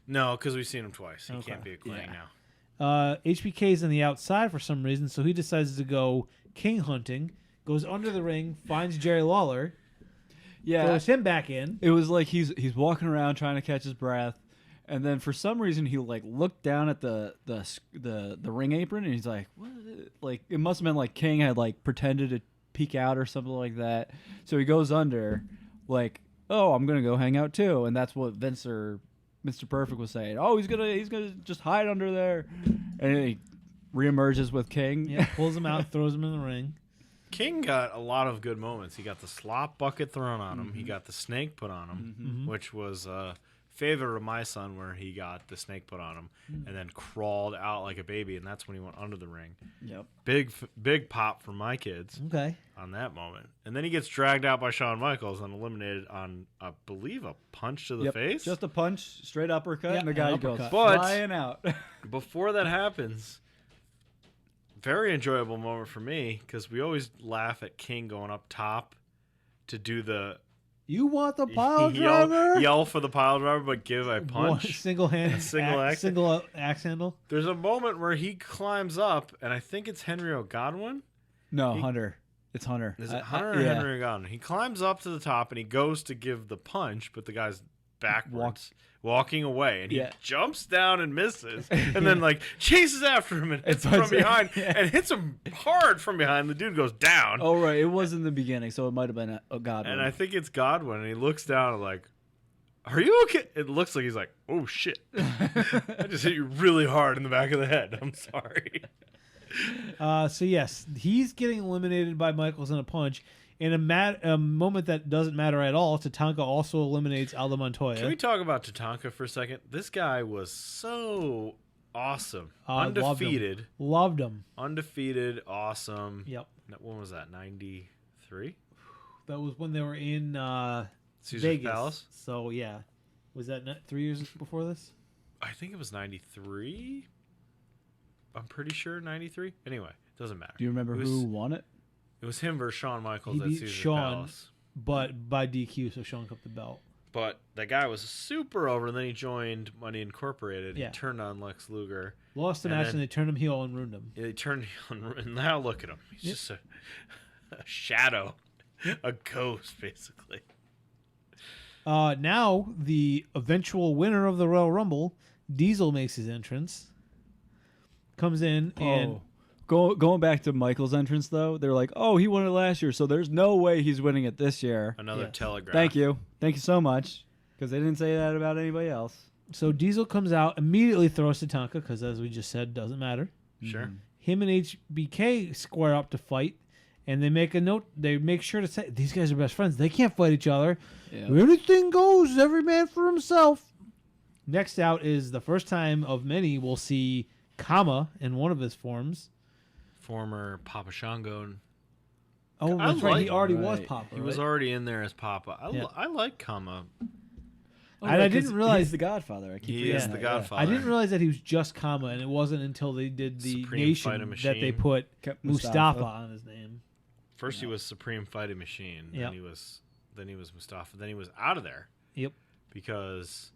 [SPEAKER 2] No, because we've seen him twice. He
[SPEAKER 3] Okay.
[SPEAKER 2] can't be a Quang
[SPEAKER 4] Yeah.
[SPEAKER 2] now.
[SPEAKER 3] HBK's on the outside for some reason, so he decides to go king hunting. Goes under the ring, finds Jerry Lawler,
[SPEAKER 4] Yeah,
[SPEAKER 3] throws him back in.
[SPEAKER 4] it was like he's walking around trying to catch his breath, and then for some reason he like looked down at the ring apron, and he's like, "What?" Like it must have been like King had like pretended to peek out or something like that. So he goes under, like, "Oh, I'm gonna go hang out too," and that's what Vince or Mr. Perfect was saying. "Oh, he's gonna just hide under there," and then he reemerges with King.
[SPEAKER 3] Yeah, pulls him out, throws him in the ring.
[SPEAKER 2] King got a lot of good moments. He got the slop bucket thrown on him. He got the snake put on him, which was a favorite of my son, where he got the snake put on him and then crawled out like a baby, and that's when he went under the ring.
[SPEAKER 4] Yep.
[SPEAKER 2] Big pop for my kids
[SPEAKER 3] Okay.
[SPEAKER 2] on that moment. And then he gets dragged out by Shawn Michaels and eliminated on, I believe, a punch to the
[SPEAKER 4] Yep.
[SPEAKER 2] face.
[SPEAKER 4] Just a punch, straight uppercut,
[SPEAKER 3] Yeah,
[SPEAKER 4] and the
[SPEAKER 3] an
[SPEAKER 4] guy goes
[SPEAKER 3] uppercut.
[SPEAKER 2] But-
[SPEAKER 4] flying out.
[SPEAKER 2] Before that happens, very enjoyable moment for me, because we always laugh at King going up top to do the
[SPEAKER 3] You want the pile driver?
[SPEAKER 2] yell for the pile driver, but give a punch.
[SPEAKER 3] Single hand.
[SPEAKER 2] single
[SPEAKER 3] axe handle.
[SPEAKER 2] There's a moment where he climbs up, and I think it's Henry O'Godwin.
[SPEAKER 4] No, Hunter. It's Hunter.
[SPEAKER 2] Is it Hunter or
[SPEAKER 4] yeah.
[SPEAKER 2] Henry O'Godwin? He climbs up to the top, and he goes to give the punch, but the guy's backwards, walking away, and he
[SPEAKER 4] Yeah.
[SPEAKER 2] jumps down and misses, and then like chases after him and hits him
[SPEAKER 4] It's-
[SPEAKER 2] from behind,
[SPEAKER 4] yeah.
[SPEAKER 2] and hits him hard from behind. The dude goes down.
[SPEAKER 4] Oh, right. It was in the beginning, so it might have been a Godwin.
[SPEAKER 2] And I think it's Godwin, and he looks down and like, "Are you okay?" It looks like he's like, "Oh shit, I just hit you really hard in the back of the head. I'm sorry."
[SPEAKER 3] So yes, he's getting eliminated by Michaels in a punch. In a moment that doesn't matter at all, Tatanka also eliminates Aldo Montoya.
[SPEAKER 2] Can we talk about Tatanka for a second? This guy was so awesome, undefeated,
[SPEAKER 3] Loved him.
[SPEAKER 2] awesome.
[SPEAKER 3] Yep.
[SPEAKER 2] When was that? 93?
[SPEAKER 3] That was when they were in
[SPEAKER 2] Caesar's
[SPEAKER 3] Vegas.
[SPEAKER 2] Palace.
[SPEAKER 3] So yeah, was that 3 years before this?
[SPEAKER 2] I think it was 93. I'm pretty sure 93. Anyway, doesn't matter.
[SPEAKER 4] Do you remember
[SPEAKER 2] It was-
[SPEAKER 4] who won it?
[SPEAKER 2] It was him versus Shawn Michaels
[SPEAKER 3] He
[SPEAKER 2] at
[SPEAKER 3] beat
[SPEAKER 2] Caesar's
[SPEAKER 3] Shawn.
[SPEAKER 2] Palace.
[SPEAKER 3] But by DQ, so Shawn kept the belt.
[SPEAKER 2] But that guy was super over, and then he joined Money Incorporated.
[SPEAKER 3] Yeah.
[SPEAKER 2] He turned on Lex Luger.
[SPEAKER 3] Lost the
[SPEAKER 2] And
[SPEAKER 3] match
[SPEAKER 2] then-
[SPEAKER 3] and they turned him heel and ruined him.
[SPEAKER 2] He turned on, and now look at him. He's just a shadow, a ghost, basically.
[SPEAKER 3] Now the eventual winner of the Royal Rumble, Diesel, makes his entrance. Comes in and
[SPEAKER 4] Going back to Michael's entrance, though, they're like, "Oh, he won it last year, so there's no way he's winning it this year."
[SPEAKER 2] Another
[SPEAKER 3] Yeah.
[SPEAKER 2] telegraph.
[SPEAKER 4] Thank you so much, because they didn't say that about anybody else.
[SPEAKER 3] so Diesel comes out, immediately throws Tatanka because, as we just said, doesn't matter.
[SPEAKER 2] Sure.
[SPEAKER 3] Him and HBK square up to fight, and they make a note. They make sure to say these guys are best friends. They can't fight each other.
[SPEAKER 4] Yeah.
[SPEAKER 3] Anything goes. Every man for himself. Next out is the first time of many we'll see Kama in one of his forms.
[SPEAKER 2] Former Papa Shango.
[SPEAKER 3] Oh,
[SPEAKER 2] I
[SPEAKER 3] that's right. He
[SPEAKER 2] like-
[SPEAKER 3] already was
[SPEAKER 4] right.
[SPEAKER 3] Papa.
[SPEAKER 2] He was
[SPEAKER 3] right?
[SPEAKER 2] already in there as Papa.
[SPEAKER 3] Yeah.
[SPEAKER 2] I like Kama.
[SPEAKER 3] And I didn't realize-
[SPEAKER 4] he's the Godfather. I keep
[SPEAKER 2] He
[SPEAKER 4] forgetting
[SPEAKER 2] is
[SPEAKER 4] that,
[SPEAKER 2] the
[SPEAKER 4] yeah.
[SPEAKER 2] Godfather.
[SPEAKER 3] I didn't realize that he was just Kama, and it wasn't until they did the
[SPEAKER 2] Supreme
[SPEAKER 3] nation
[SPEAKER 2] Fighting
[SPEAKER 3] that they
[SPEAKER 2] Machine.
[SPEAKER 3] put
[SPEAKER 4] Kept
[SPEAKER 3] Mustafa on his name.
[SPEAKER 2] First he was Supreme Fighting Machine.
[SPEAKER 3] Yep.
[SPEAKER 2] Then he was Mustafa. Then he was out of there
[SPEAKER 3] Yep.
[SPEAKER 2] because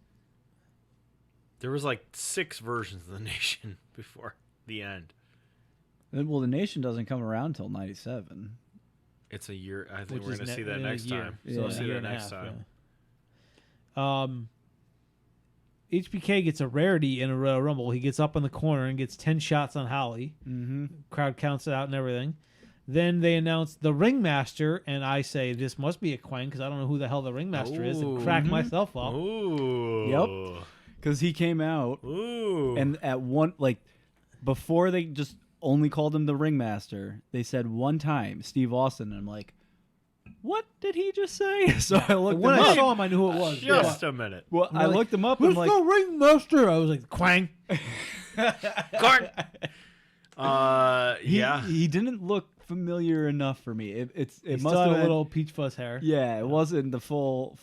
[SPEAKER 2] there was like 6 versions of the nation before the end.
[SPEAKER 4] Well, the Nation doesn't come around until '97.
[SPEAKER 2] It's a year. I think
[SPEAKER 3] Which
[SPEAKER 2] we're
[SPEAKER 3] is
[SPEAKER 2] going to see that
[SPEAKER 3] in a
[SPEAKER 2] next
[SPEAKER 3] year.
[SPEAKER 2] time.
[SPEAKER 4] Yeah.
[SPEAKER 3] So
[SPEAKER 2] We'll
[SPEAKER 3] a
[SPEAKER 2] see
[SPEAKER 3] year
[SPEAKER 2] that
[SPEAKER 3] and a
[SPEAKER 2] next
[SPEAKER 3] half,
[SPEAKER 2] time.
[SPEAKER 3] yeah. HBK gets a rarity in a Royal Rumble. He gets up in the corner and gets 10 shots on Holly.
[SPEAKER 4] Mm-hmm.
[SPEAKER 3] Crowd counts it out and everything. Then they announce the ringmaster, and I say this must be a Quang because I don't know who the hell the ringmaster is, and crack
[SPEAKER 2] Ooh.
[SPEAKER 3] myself up.
[SPEAKER 2] Ooh.
[SPEAKER 4] Yep. because he came out
[SPEAKER 2] Ooh.
[SPEAKER 4] and at one before they just only called him the ringmaster, they said one time Steve Austin, and I'm like, what did he just say? So I looked
[SPEAKER 3] When
[SPEAKER 4] him
[SPEAKER 3] I
[SPEAKER 4] up.
[SPEAKER 3] saw him, I knew who it was.
[SPEAKER 2] Just a minute.
[SPEAKER 4] Well, I
[SPEAKER 3] like,
[SPEAKER 4] looked him up. And
[SPEAKER 3] Who's
[SPEAKER 4] I'm like,
[SPEAKER 3] the ringmaster? I was like, Quang.
[SPEAKER 2] Guard. Yeah.
[SPEAKER 4] he didn't look familiar enough for me. It
[SPEAKER 3] He
[SPEAKER 4] must
[SPEAKER 3] still
[SPEAKER 4] have
[SPEAKER 3] had a
[SPEAKER 4] been,
[SPEAKER 3] little peach fuzz hair.
[SPEAKER 4] Yeah, it wasn't the full.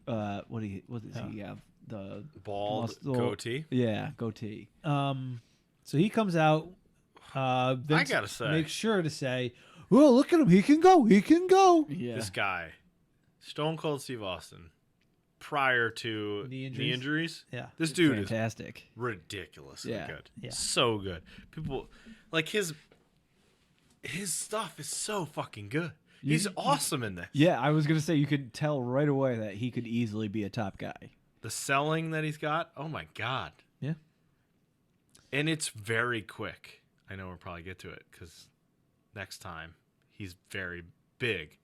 [SPEAKER 4] What does he have? The
[SPEAKER 2] Bald
[SPEAKER 4] muscle-
[SPEAKER 2] goatee.
[SPEAKER 4] Yeah, goatee.
[SPEAKER 3] So he comes out. Vince
[SPEAKER 2] gotta say.
[SPEAKER 3] make sure to say, "Oh, look at him! He can go! He can go!"
[SPEAKER 4] Yeah,
[SPEAKER 2] This guy, Stone Cold Steve Austin, prior to
[SPEAKER 3] Knee
[SPEAKER 2] knee injuries,
[SPEAKER 3] Yeah.
[SPEAKER 2] this dude is
[SPEAKER 4] fantastic.
[SPEAKER 2] ridiculously
[SPEAKER 4] Yeah.
[SPEAKER 2] good.
[SPEAKER 3] Yeah.
[SPEAKER 2] So good. People like his stuff is so fucking good. He's awesome in this.
[SPEAKER 4] Yeah, I was gonna say you could tell right away that he could easily be a top guy.
[SPEAKER 2] The selling that he's got, oh my god.
[SPEAKER 3] Yeah.
[SPEAKER 2] And it's very quick. I know we'll probably get to it because next time he's very big.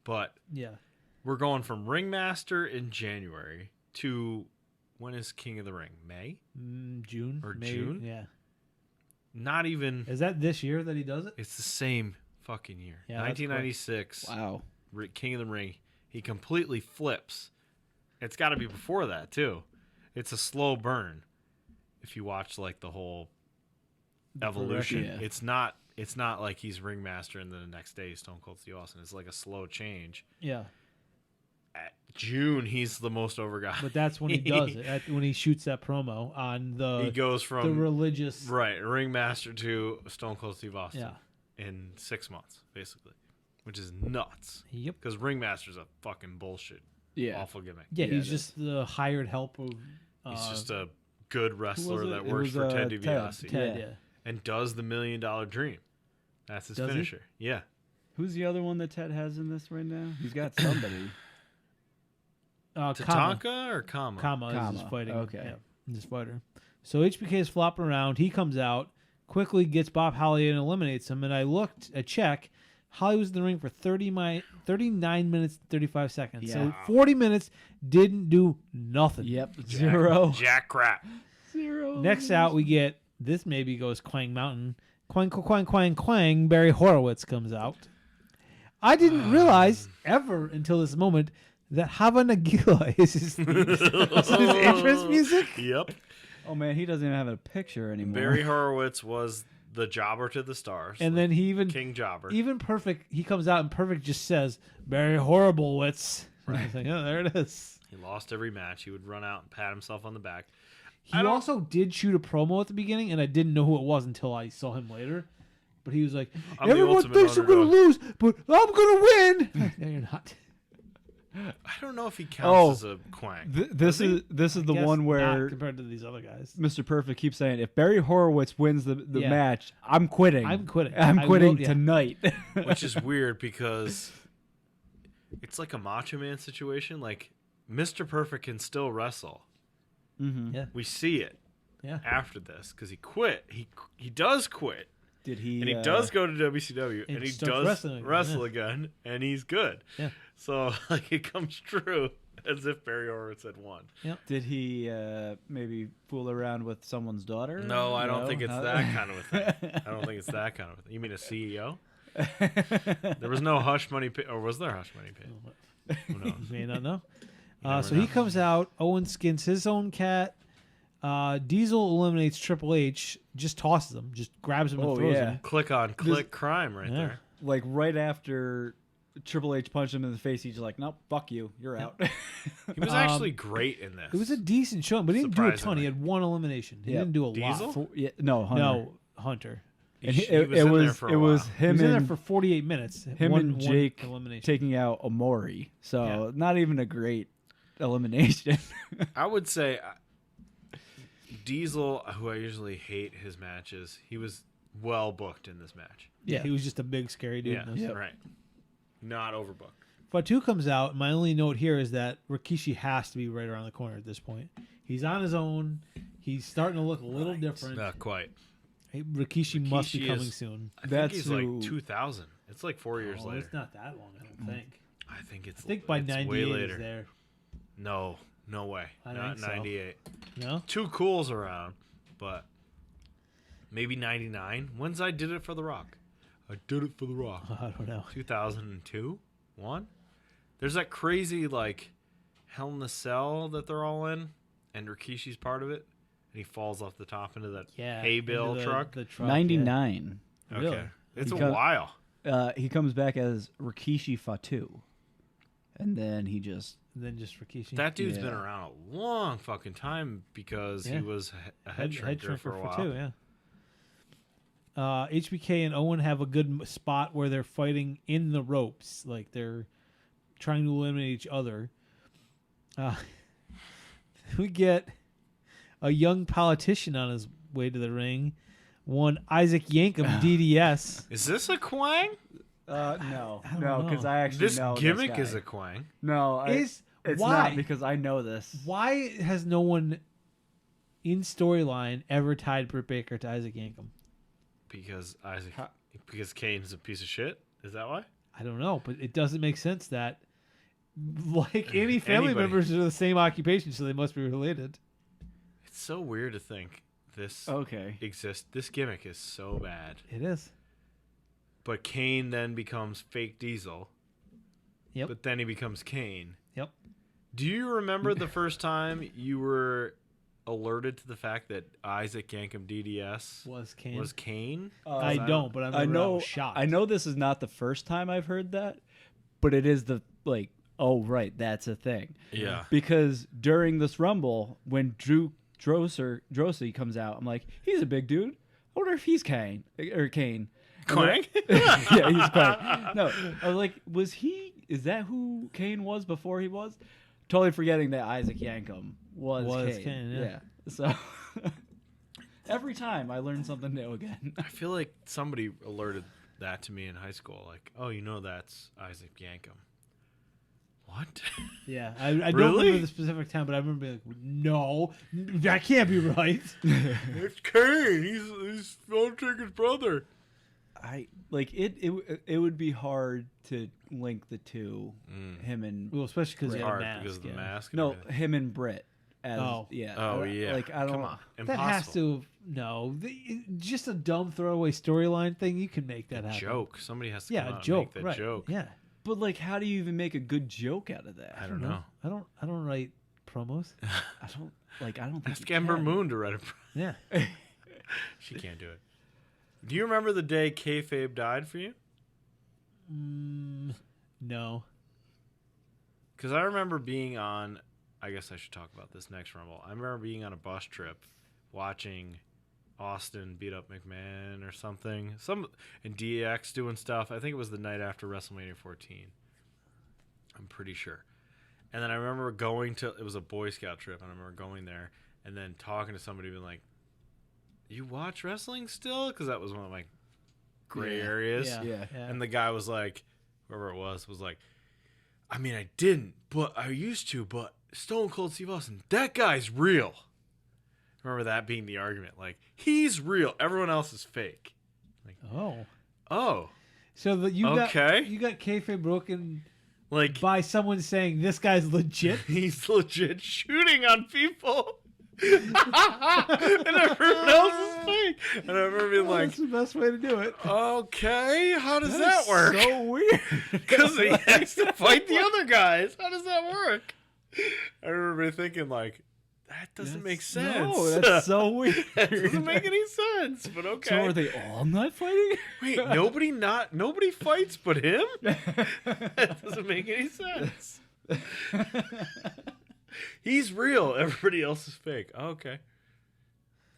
[SPEAKER 2] But
[SPEAKER 3] Yeah.
[SPEAKER 2] we're going from Ringmaster in January to when is King of the Ring? May?
[SPEAKER 3] June
[SPEAKER 2] Or
[SPEAKER 3] May,
[SPEAKER 2] June?
[SPEAKER 3] Yeah.
[SPEAKER 2] Not even.
[SPEAKER 3] Is that this year that he does it?
[SPEAKER 2] It's the same fucking year.
[SPEAKER 3] Yeah, that's quick.
[SPEAKER 2] 1996.
[SPEAKER 4] Wow.
[SPEAKER 2] King of the Ring. He completely flips. It's got to be before that too. It's a slow burn. If you watch like the whole evolution,
[SPEAKER 4] Yeah.
[SPEAKER 2] it's not like he's ringmaster and then the next day he's Stone Cold Steve Austin. It's like a slow change.
[SPEAKER 3] Yeah.
[SPEAKER 2] At June, he's the most over guy.
[SPEAKER 3] But that's when he does it. When he shoots that promo on
[SPEAKER 2] he goes
[SPEAKER 3] the
[SPEAKER 2] from
[SPEAKER 3] religious.
[SPEAKER 2] right ringmaster to Stone Cold Steve Austin
[SPEAKER 3] Yeah.
[SPEAKER 2] in 6 months, basically, which is nuts.
[SPEAKER 3] Yep.
[SPEAKER 2] Because ringmaster's a fucking bullshit.
[SPEAKER 4] Yeah.
[SPEAKER 2] Awful gimmick.
[SPEAKER 3] Yeah,
[SPEAKER 4] Yeah,
[SPEAKER 3] he's
[SPEAKER 4] it
[SPEAKER 3] just the hired help of.
[SPEAKER 2] He's just a good wrestler
[SPEAKER 4] it?
[SPEAKER 2] that
[SPEAKER 4] It
[SPEAKER 2] works
[SPEAKER 4] was,
[SPEAKER 2] for Ted
[SPEAKER 4] Ted.
[SPEAKER 2] DiBiase
[SPEAKER 3] Ted.
[SPEAKER 4] Yeah.
[SPEAKER 3] Yeah.
[SPEAKER 2] and does the $1 Million Dream. That's his
[SPEAKER 3] Does he?
[SPEAKER 2] finisher. Yeah.
[SPEAKER 4] Who's the other one that Ted has in this right now? He's got somebody.
[SPEAKER 3] Kama.
[SPEAKER 2] Tatanka or Kama?
[SPEAKER 3] Kama is his
[SPEAKER 4] Kama.
[SPEAKER 3] fighting.
[SPEAKER 4] Okay.
[SPEAKER 3] Yeah, his fighter. So HBK is flopping around. He comes out, quickly gets Bob Holly and eliminates him. And I check. Holly was in the ring for 39 minutes, 35 seconds. So
[SPEAKER 4] Yeah.
[SPEAKER 3] 40 minutes didn't do nothing.
[SPEAKER 4] Yep. Zero.
[SPEAKER 2] Jack crap.
[SPEAKER 4] Zero.
[SPEAKER 3] Next out, we get this. Maybe goes Quang Mountain. Quang, quang, quang, quang. Barry Horowitz comes out. I didn't realize ever until this moment that Hava Nagila is his entrance music.
[SPEAKER 2] Yep.
[SPEAKER 4] Oh man, he doesn't even have a picture anymore.
[SPEAKER 2] Barry Horowitz was the jobber to the stars.
[SPEAKER 3] And then he even
[SPEAKER 2] King Jobber.
[SPEAKER 3] Even Perfect, he comes out and Perfect just says Barry Horriblewitz. Right. I was like, oh, there it is.
[SPEAKER 2] He lost every match. He would run out and pat himself on the back.
[SPEAKER 3] He also did shoot a promo at the beginning, and I didn't know who it was until I saw him later. But he was like,
[SPEAKER 2] I'm the
[SPEAKER 3] everyone
[SPEAKER 2] ultimate
[SPEAKER 3] thinks I'm going to
[SPEAKER 2] underdog."
[SPEAKER 3] lose, but I'm going to win. No, you're not.
[SPEAKER 2] I don't know if he counts as a Quang.
[SPEAKER 4] This is the
[SPEAKER 3] Guess
[SPEAKER 4] one
[SPEAKER 3] not
[SPEAKER 4] where
[SPEAKER 3] compared to these other guys.
[SPEAKER 4] Mr. Perfect keeps saying, if Barry Horowitz wins the
[SPEAKER 3] Yeah.
[SPEAKER 4] match, I'm quitting.
[SPEAKER 3] I'm quitting.
[SPEAKER 4] I'm
[SPEAKER 3] I
[SPEAKER 4] quitting
[SPEAKER 3] will- yeah.
[SPEAKER 4] tonight.
[SPEAKER 2] Which is weird because it's like a Macho Man situation. Like, Mr. Perfect can still wrestle.
[SPEAKER 4] Mm-hmm.
[SPEAKER 3] Yeah.
[SPEAKER 2] We see it
[SPEAKER 3] Yeah.
[SPEAKER 2] after this because he quit. He does quit.
[SPEAKER 4] Did he?
[SPEAKER 2] And he does go to WCW,
[SPEAKER 3] And
[SPEAKER 2] and he
[SPEAKER 3] starts
[SPEAKER 2] does
[SPEAKER 3] wrestling
[SPEAKER 2] wrestle
[SPEAKER 3] again,
[SPEAKER 2] again, and he's good.
[SPEAKER 3] Yeah.
[SPEAKER 2] So like it comes true as if Barry Horowitz had won.
[SPEAKER 4] Did he maybe fool around with someone's daughter?
[SPEAKER 2] No, I don't think it's
[SPEAKER 4] How-
[SPEAKER 2] that kind of a thing. I don't think it's that kind of a thing. You mean a CEO? There was no hush money pay, or was there hush money paid? Who knows?
[SPEAKER 3] You may not know.
[SPEAKER 2] never
[SPEAKER 3] So
[SPEAKER 2] know.
[SPEAKER 3] he comes out. Owen skins his own cat. Diesel eliminates Triple H. Just tosses him. Just grabs him and
[SPEAKER 4] Oh,
[SPEAKER 3] throws
[SPEAKER 4] yeah.
[SPEAKER 3] him.
[SPEAKER 2] Click on click crime right
[SPEAKER 3] Yeah.
[SPEAKER 2] there.
[SPEAKER 4] Like right after Triple H punched him in the face, he's just like, "Nope, fuck you, you're out."
[SPEAKER 2] He was actually great in this.
[SPEAKER 3] It was a decent show, but he didn't do a ton.
[SPEAKER 2] Surprisingly.
[SPEAKER 3] He had one elimination. He
[SPEAKER 4] Yep.
[SPEAKER 3] didn't do a
[SPEAKER 2] Diesel?
[SPEAKER 3] lot.
[SPEAKER 4] Yeah, no, Hunter.
[SPEAKER 3] No, Hunter.
[SPEAKER 2] He,
[SPEAKER 4] And
[SPEAKER 2] he
[SPEAKER 4] it
[SPEAKER 2] was in there for a
[SPEAKER 4] it
[SPEAKER 2] while.
[SPEAKER 4] was
[SPEAKER 3] He
[SPEAKER 4] him
[SPEAKER 3] was in there
[SPEAKER 4] and
[SPEAKER 3] for 48 minutes.
[SPEAKER 4] him
[SPEAKER 3] one,
[SPEAKER 4] and Jake
[SPEAKER 3] one elimination.
[SPEAKER 4] taking out Amori. So
[SPEAKER 3] Yeah.
[SPEAKER 4] not even a great elimination.
[SPEAKER 2] I would say Diesel, who I usually hate his matches, he was well booked in this match.
[SPEAKER 3] Yeah, he was just a big scary dude.
[SPEAKER 2] Yeah,
[SPEAKER 3] in this.
[SPEAKER 2] right. Not overbooked.
[SPEAKER 3] Fatu comes out. My only note here is that Rikishi has to be right around the corner at this point. He's on his own. He's starting to look a little different.
[SPEAKER 2] Not quite.
[SPEAKER 3] Hey, Rikishi must be
[SPEAKER 2] Rikishi
[SPEAKER 3] coming
[SPEAKER 2] is-
[SPEAKER 3] soon.
[SPEAKER 2] I think
[SPEAKER 4] That's
[SPEAKER 2] he's
[SPEAKER 4] who-
[SPEAKER 2] like 2000. It's like 4 years
[SPEAKER 3] Oh,
[SPEAKER 2] later.
[SPEAKER 3] it's not that long, I don't think.
[SPEAKER 2] I think it's.
[SPEAKER 3] I think by
[SPEAKER 2] it's way
[SPEAKER 3] 98
[SPEAKER 2] later.
[SPEAKER 3] is there.
[SPEAKER 2] No, No way.
[SPEAKER 3] I
[SPEAKER 2] Not
[SPEAKER 3] think so.
[SPEAKER 2] 98.
[SPEAKER 3] No?
[SPEAKER 2] Too Cool's around, but maybe 99. When's I Did It for the Rock? I Did It for the Rock.
[SPEAKER 3] I don't know.
[SPEAKER 2] 2002? 1? There's that crazy, like, Hell in the Cell that they're all in, and Rikishi's part of it, and he falls off the top into that hay bale
[SPEAKER 3] into
[SPEAKER 2] truck.
[SPEAKER 3] The truck
[SPEAKER 4] 99.
[SPEAKER 3] Yeah.
[SPEAKER 2] Okay.
[SPEAKER 3] Really?
[SPEAKER 2] It's a
[SPEAKER 4] Because-
[SPEAKER 2] while.
[SPEAKER 4] He comes back as Rikishi Fatu, and then he just
[SPEAKER 3] And then just Rikishi.
[SPEAKER 2] That dude's
[SPEAKER 4] Yeah.
[SPEAKER 2] been around a long fucking time because he
[SPEAKER 3] Yeah.
[SPEAKER 2] was a head shrinker for a while.
[SPEAKER 3] two, yeah. HBK and Owen have a good spot where they're fighting in the ropes, like they're trying to eliminate each other. We get a young politician on his way to the ring, one Isaac Yankum, DDS.
[SPEAKER 2] Is this a Quang?
[SPEAKER 4] no,
[SPEAKER 3] I don't
[SPEAKER 4] no,
[SPEAKER 3] know.
[SPEAKER 4] because I actually
[SPEAKER 2] This
[SPEAKER 4] know
[SPEAKER 2] gimmick
[SPEAKER 4] this
[SPEAKER 2] is
[SPEAKER 4] guy.
[SPEAKER 2] a Quang.
[SPEAKER 4] No,
[SPEAKER 3] Is
[SPEAKER 4] it's
[SPEAKER 3] why?
[SPEAKER 4] not because I know this.
[SPEAKER 3] Why has no one in storyline ever tied Britt Baker to Isaac Yankum?
[SPEAKER 2] Because Kane's a piece of shit? Is that why?
[SPEAKER 3] I don't know, but it doesn't make sense that like any family
[SPEAKER 2] Anybody.
[SPEAKER 3] members are the same occupation, so they must be related.
[SPEAKER 2] It's so weird to think this
[SPEAKER 4] Okay.
[SPEAKER 2] exists. This gimmick is so bad.
[SPEAKER 3] It is.
[SPEAKER 2] But Kane then becomes fake Diesel.
[SPEAKER 3] Yep.
[SPEAKER 2] But then he becomes Kane.
[SPEAKER 3] Yep.
[SPEAKER 2] Do you remember the first time you were alerted to the fact that Isaac Yankum DDS
[SPEAKER 3] Was Kane.
[SPEAKER 2] was Kane?
[SPEAKER 3] I don't, but I
[SPEAKER 4] know.
[SPEAKER 3] was shocked.
[SPEAKER 4] I know this is not the first time I've heard that, but it is the like. Oh right, that's a thing.
[SPEAKER 2] Yeah.
[SPEAKER 4] Because during this Rumble, when Drosy comes out, I'm like, he's a big dude. I wonder if he's Kane or Kane.
[SPEAKER 2] Quang?
[SPEAKER 4] Yeah, he's Kane. No, I was like, was he? Is that who Kane was before he was? Totally forgetting that Isaac Yankum was Kane.
[SPEAKER 3] Kane, yeah.
[SPEAKER 4] So every time I learn something new again.
[SPEAKER 2] I feel like somebody alerted that to me in high school. Like, oh, you know that's Isaac Yankum. What?
[SPEAKER 3] Yeah, I don't
[SPEAKER 2] Really?
[SPEAKER 3] remember the specific time, but I remember being like, no, that can't be right.
[SPEAKER 2] It's Kane. He's Undertaker's brother.
[SPEAKER 4] I like it. It would be hard to link the two, him and
[SPEAKER 3] Well, especially because he had a
[SPEAKER 2] Hard
[SPEAKER 3] mask.
[SPEAKER 2] because of the
[SPEAKER 3] yeah.
[SPEAKER 2] mask. and
[SPEAKER 4] no,
[SPEAKER 2] everything.
[SPEAKER 4] him and Britt. As,
[SPEAKER 3] Oh.
[SPEAKER 4] yeah.
[SPEAKER 2] Oh yeah.
[SPEAKER 4] Like I don't.
[SPEAKER 2] Come on.
[SPEAKER 3] That
[SPEAKER 2] Impossible.
[SPEAKER 3] has to just a dumb throwaway storyline thing. You can make that happen.
[SPEAKER 2] Joke. Somebody has to
[SPEAKER 3] Yeah,
[SPEAKER 2] come
[SPEAKER 3] a
[SPEAKER 2] out and
[SPEAKER 3] joke.
[SPEAKER 2] make that
[SPEAKER 3] Right.
[SPEAKER 2] joke.
[SPEAKER 3] Yeah.
[SPEAKER 4] But like, how do you even make a good joke out of that?
[SPEAKER 2] I don't know.
[SPEAKER 3] I don't write promos.
[SPEAKER 4] I don't like. I don't think.
[SPEAKER 2] Ask
[SPEAKER 4] you
[SPEAKER 2] Ember
[SPEAKER 4] can.
[SPEAKER 2] Moon to write a.
[SPEAKER 3] Yeah.
[SPEAKER 2] She can't do it. Do you remember the day kayfabe died for you?
[SPEAKER 3] No.
[SPEAKER 2] Because I remember being on. I guess I should talk about this next Rumble. I remember being on a bus trip, watching Austin beat up McMahon or something. And DX doing stuff. I think it was the night after WrestleMania 14. I'm pretty sure. And then I remember going to. It was a Boy Scout trip, and I remember going there and then talking to somebody, being like, "You watch wrestling still?" Because that was one of my gray areas.
[SPEAKER 4] Yeah.
[SPEAKER 2] And the guy was like, whoever it was like, I mean, I didn't, but I used to, but Stone Cold Steve Austin, that guy's real. Remember that being the argument. Like, he's real. Everyone else is fake. Like, oh.
[SPEAKER 3] So you
[SPEAKER 2] Okay.
[SPEAKER 3] got kayfabe broken
[SPEAKER 2] Like,
[SPEAKER 3] by someone saying this guy's legit.
[SPEAKER 2] he's legit shooting on people. And everyone else is fake. And I remember being like,
[SPEAKER 3] That's the best way to do it.
[SPEAKER 2] okay, how does that work?
[SPEAKER 3] So weird.
[SPEAKER 2] Because he has to fight the other guys. How does that work? I remember thinking, like, that doesn't make sense.
[SPEAKER 4] No, that's so weird.
[SPEAKER 2] That doesn't make any sense, but okay.
[SPEAKER 4] So are they all not fighting?
[SPEAKER 2] Wait, nobody fights but him? That doesn't make any sense. He's real. Everybody else is fake. Oh, okay.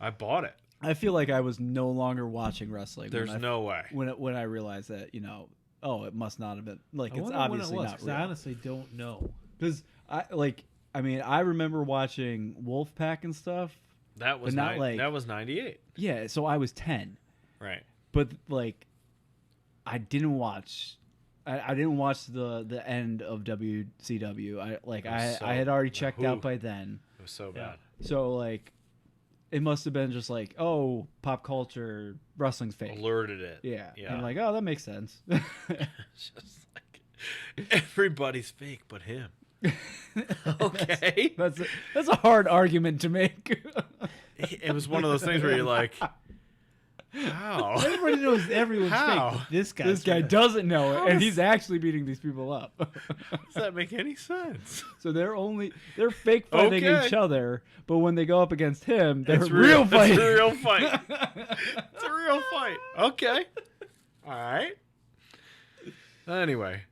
[SPEAKER 2] I bought it.
[SPEAKER 4] I feel like I was no longer watching wrestling.
[SPEAKER 2] There's no way.
[SPEAKER 4] when I realized that, it must not have been like
[SPEAKER 3] I
[SPEAKER 4] it's
[SPEAKER 3] wonder
[SPEAKER 4] obviously
[SPEAKER 3] when it was,
[SPEAKER 4] not
[SPEAKER 3] 'cause
[SPEAKER 4] real.
[SPEAKER 3] I honestly don't know.
[SPEAKER 4] Because I remember watching Wolfpack and stuff.
[SPEAKER 2] That was
[SPEAKER 4] But not like-
[SPEAKER 2] that was 98.
[SPEAKER 4] Yeah, so I was 10,
[SPEAKER 2] Right.
[SPEAKER 4] but like, I didn't watch. I didn't watch the end of WCW. I had already checked out by then.
[SPEAKER 2] It was so
[SPEAKER 3] Yeah.
[SPEAKER 2] bad.
[SPEAKER 4] So like, it must have been just like, oh, pop culture, wrestling's fake.
[SPEAKER 2] Alerted it.
[SPEAKER 4] Yeah.
[SPEAKER 2] Yeah.
[SPEAKER 4] And I'm like, oh, that makes sense.
[SPEAKER 2] It's just like everybody's fake but him. Okay.
[SPEAKER 4] That's a hard argument to make.
[SPEAKER 2] It was one of those things where you're like, how?
[SPEAKER 3] Everybody knows everyone's
[SPEAKER 2] How?
[SPEAKER 3] fake. But this guy.
[SPEAKER 4] This guy doesn't know it, and he's actually beating these people up.
[SPEAKER 2] Does that make any sense?
[SPEAKER 4] So they're fake fighting
[SPEAKER 2] Okay.
[SPEAKER 4] each other, but when they go up against him, they're
[SPEAKER 2] It's
[SPEAKER 4] real fighting.
[SPEAKER 2] It's a real fight. It's a real fight. Okay. All right. Anyway.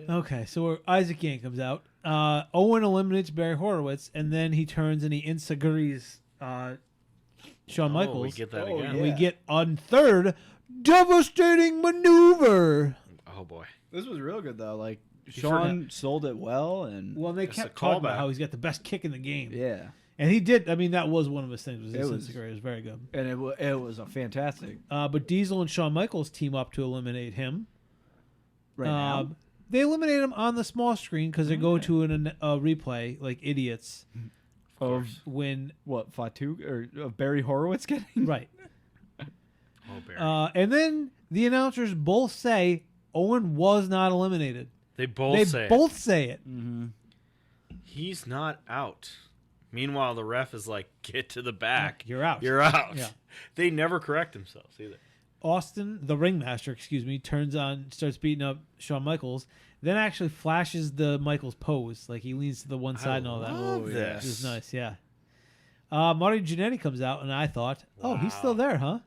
[SPEAKER 3] Okay, so Isaac Yank comes out. Owen eliminates Barry Horowitz, and then he turns and he insagrees Shawn Michaels.
[SPEAKER 2] We get that
[SPEAKER 4] Oh,
[SPEAKER 2] again.
[SPEAKER 3] And we get on third devastating maneuver.
[SPEAKER 2] Oh boy.
[SPEAKER 4] This was real good though. Like
[SPEAKER 2] forgot.
[SPEAKER 4] Shawn sold it well, and
[SPEAKER 3] Well, they
[SPEAKER 2] It's
[SPEAKER 3] kept
[SPEAKER 2] a
[SPEAKER 3] talking
[SPEAKER 2] callback.
[SPEAKER 3] about how he's got the best kick in the game.
[SPEAKER 4] yeah,
[SPEAKER 3] And he did. I mean, that was one of his things. Was his
[SPEAKER 4] It was-
[SPEAKER 3] Instagram. It was very good.
[SPEAKER 4] and it was a fantastic
[SPEAKER 3] But Diesel and Shawn Michaels team up to eliminate him.
[SPEAKER 4] right now.
[SPEAKER 3] They eliminate him on the small screen because they go to a replay like idiots.
[SPEAKER 4] Of
[SPEAKER 3] When
[SPEAKER 4] what Fatu or of Barry Horowitz getting
[SPEAKER 3] right,
[SPEAKER 2] Oh, Barry.
[SPEAKER 3] and then the announcers both say Owen was not eliminated.
[SPEAKER 2] they both
[SPEAKER 3] They
[SPEAKER 2] say
[SPEAKER 3] both say it.
[SPEAKER 2] he's not out. Meanwhile, the ref is like, get to the back.
[SPEAKER 3] You're out.
[SPEAKER 2] You're out.
[SPEAKER 3] Yeah.
[SPEAKER 2] They never correct themselves either.
[SPEAKER 3] Austin, the ringmaster, starts beating up Shawn Michaels, then actually flashes the Michaels pose. Like he leans to the one side and all that.
[SPEAKER 2] love
[SPEAKER 3] Which
[SPEAKER 2] this.
[SPEAKER 3] is nice, yeah. Marty Jannetty comes out, and I thought, oh, he's still there, huh?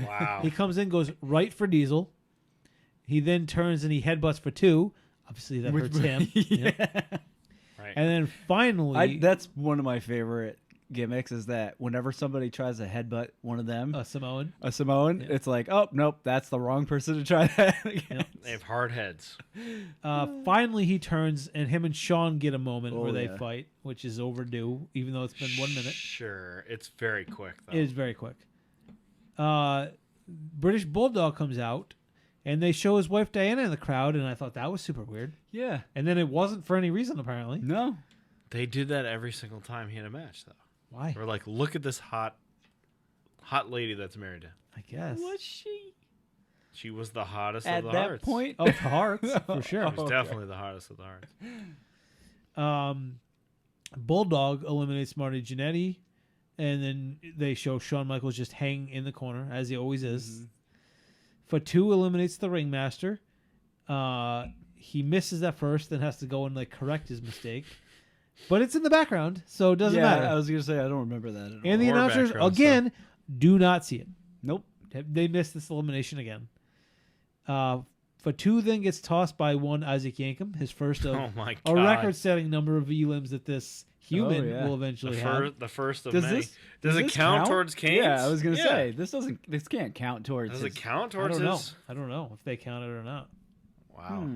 [SPEAKER 2] Wow.
[SPEAKER 3] He comes in, goes right for Diesel. He then turns and he headbutts for two. Obviously, that hurts him. Yep.
[SPEAKER 2] Right.
[SPEAKER 3] And then finally,
[SPEAKER 4] That's one of my favorite gimmicks is that whenever somebody tries to headbutt one of them,
[SPEAKER 3] Samoan.
[SPEAKER 4] a Samoan, it's like, oh nope, that's the wrong person to try that again.
[SPEAKER 2] They have hard heads.
[SPEAKER 3] Finally, he turns, and him and Shawn get a moment where they
[SPEAKER 4] yeah.
[SPEAKER 3] fight, which is overdue, even though it's been 1 minute.
[SPEAKER 2] Sure. It's very quick, though.
[SPEAKER 3] It is very quick. British Bulldog comes out, and they show his wife Diana in the crowd, and I thought that was super weird.
[SPEAKER 4] Yeah.
[SPEAKER 3] And then it wasn't for any reason, apparently.
[SPEAKER 4] No.
[SPEAKER 2] They did that every single time he had a match, though.
[SPEAKER 3] Why?
[SPEAKER 2] Or like, look at this hot lady that's married to him.
[SPEAKER 3] I guess.
[SPEAKER 4] Was she
[SPEAKER 2] She was the hottest
[SPEAKER 4] at
[SPEAKER 2] of the
[SPEAKER 4] that
[SPEAKER 2] hearts.
[SPEAKER 4] point?
[SPEAKER 3] Of hearts, for sure.
[SPEAKER 2] She was definitely the hottest of the hearts.
[SPEAKER 3] Bulldog eliminates Marty Jannetty, and then they show Shawn Michaels just hang in the corner, as he always is. Fatu eliminates the ringmaster. He misses at first, then has to go and like correct his mistake. But it's in the background, so it doesn't matter.
[SPEAKER 4] I was gonna say I don't remember that at all.
[SPEAKER 3] And the
[SPEAKER 2] Or
[SPEAKER 3] announcers,
[SPEAKER 2] background
[SPEAKER 3] again, do not see it.
[SPEAKER 4] Nope.
[SPEAKER 3] They missed this elimination again. Fatu then gets tossed by one Isaac Yankem, his first of
[SPEAKER 2] Oh my
[SPEAKER 3] a
[SPEAKER 2] God.
[SPEAKER 3] record-setting number of elims that this human
[SPEAKER 4] yeah.
[SPEAKER 3] will eventually have.
[SPEAKER 2] The first of
[SPEAKER 4] Does
[SPEAKER 2] many.
[SPEAKER 4] this
[SPEAKER 2] Does it
[SPEAKER 4] this
[SPEAKER 2] count towards Canes?
[SPEAKER 4] Yeah, I was gonna
[SPEAKER 2] Yeah.
[SPEAKER 4] say this can't count towards.
[SPEAKER 2] Does
[SPEAKER 4] his,
[SPEAKER 2] it count
[SPEAKER 3] I
[SPEAKER 2] towards
[SPEAKER 3] don't know.
[SPEAKER 2] his?
[SPEAKER 3] I don't know if they count it or not.
[SPEAKER 2] Wow.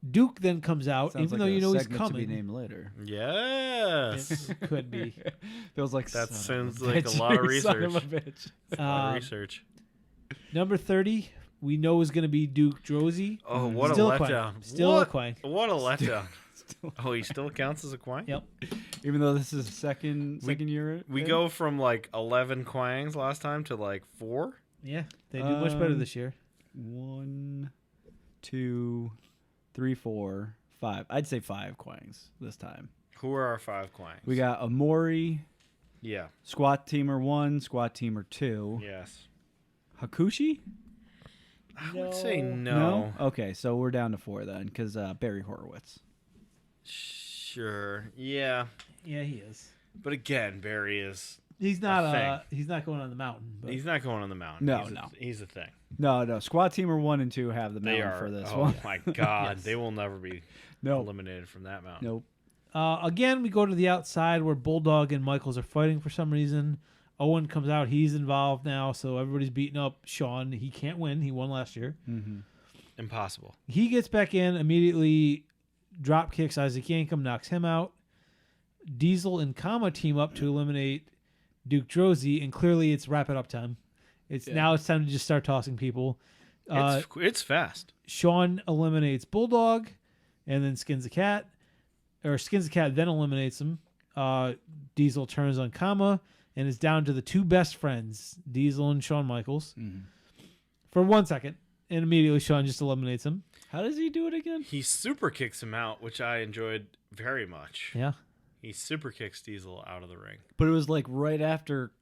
[SPEAKER 3] Duke then comes out,
[SPEAKER 4] Sounds
[SPEAKER 3] even
[SPEAKER 4] like
[SPEAKER 3] though you
[SPEAKER 4] a
[SPEAKER 3] know he's
[SPEAKER 4] segment to be
[SPEAKER 3] coming.
[SPEAKER 4] named later.
[SPEAKER 2] Yes.
[SPEAKER 3] It could be.
[SPEAKER 4] Feels like
[SPEAKER 2] That
[SPEAKER 4] son of
[SPEAKER 2] sounds like a
[SPEAKER 4] bitch,
[SPEAKER 2] lot of
[SPEAKER 4] you son
[SPEAKER 2] research.
[SPEAKER 4] of a bitch.
[SPEAKER 2] A lot of research.
[SPEAKER 3] Number 30, we know is going to be Duke Drosy.
[SPEAKER 2] Oh, what
[SPEAKER 3] Still
[SPEAKER 2] a
[SPEAKER 3] a quang.
[SPEAKER 2] letdown.
[SPEAKER 3] Still
[SPEAKER 2] what?
[SPEAKER 3] a quang.
[SPEAKER 2] What a letdown. Oh, he still counts as a quang?
[SPEAKER 3] Yep.
[SPEAKER 4] Even though this is second year,
[SPEAKER 2] We go from like 11 quangs last time to like 4.
[SPEAKER 3] Yeah, they do much better this year.
[SPEAKER 4] 1, 2, 3, 4, 5. I'd say 5 quangs this time.
[SPEAKER 2] Who are our 5 quangs?
[SPEAKER 4] We got Amori,
[SPEAKER 2] Yeah.
[SPEAKER 4] Squat Teamer 1, Squat Teamer 2,
[SPEAKER 2] Yes.
[SPEAKER 4] Hakushi.
[SPEAKER 2] I would say no.
[SPEAKER 4] Okay, so we're down to 4 then, because Barry Horowitz.
[SPEAKER 2] Sure. Yeah.
[SPEAKER 3] Yeah, he is.
[SPEAKER 2] But again, Barry is.
[SPEAKER 3] He's not.
[SPEAKER 2] thing.
[SPEAKER 3] He's not going on the mountain. But
[SPEAKER 2] He's not going on the mountain.
[SPEAKER 4] No,
[SPEAKER 2] he's
[SPEAKER 4] no.
[SPEAKER 2] He's a thing.
[SPEAKER 4] No, Squat Teamer 1 and 2 have the
[SPEAKER 2] They
[SPEAKER 4] mountain
[SPEAKER 2] are.
[SPEAKER 4] for this
[SPEAKER 2] Oh
[SPEAKER 4] one.
[SPEAKER 2] my God.
[SPEAKER 3] Yes.
[SPEAKER 2] They will never be
[SPEAKER 4] No,
[SPEAKER 2] eliminated from that mountain.
[SPEAKER 4] nope.
[SPEAKER 3] Again, we go to the outside where Bulldog and Michaels are fighting for some reason. Owen comes out. He's involved now, so everybody's beating up Shawn. He can't win. He won last year.
[SPEAKER 2] Impossible.
[SPEAKER 3] He gets back in, immediately drop kicks Isaac Yankem, knocks him out. Diesel and Kama team up to eliminate Duke Drosy, and clearly it's wrap it up time. Now it's time to just start tossing people.
[SPEAKER 2] It's fast.
[SPEAKER 3] Shawn eliminates Bulldog, and then skins the cat, then eliminates him. Diesel turns on Kama and is down to the two best friends, Diesel and Shawn Michaels, for 1 second, and immediately Shawn just eliminates him.
[SPEAKER 4] How does he do it again?
[SPEAKER 2] He super kicks him out, which I enjoyed very much.
[SPEAKER 3] Yeah.
[SPEAKER 2] He super kicks Diesel out of the ring.
[SPEAKER 4] But it was like right after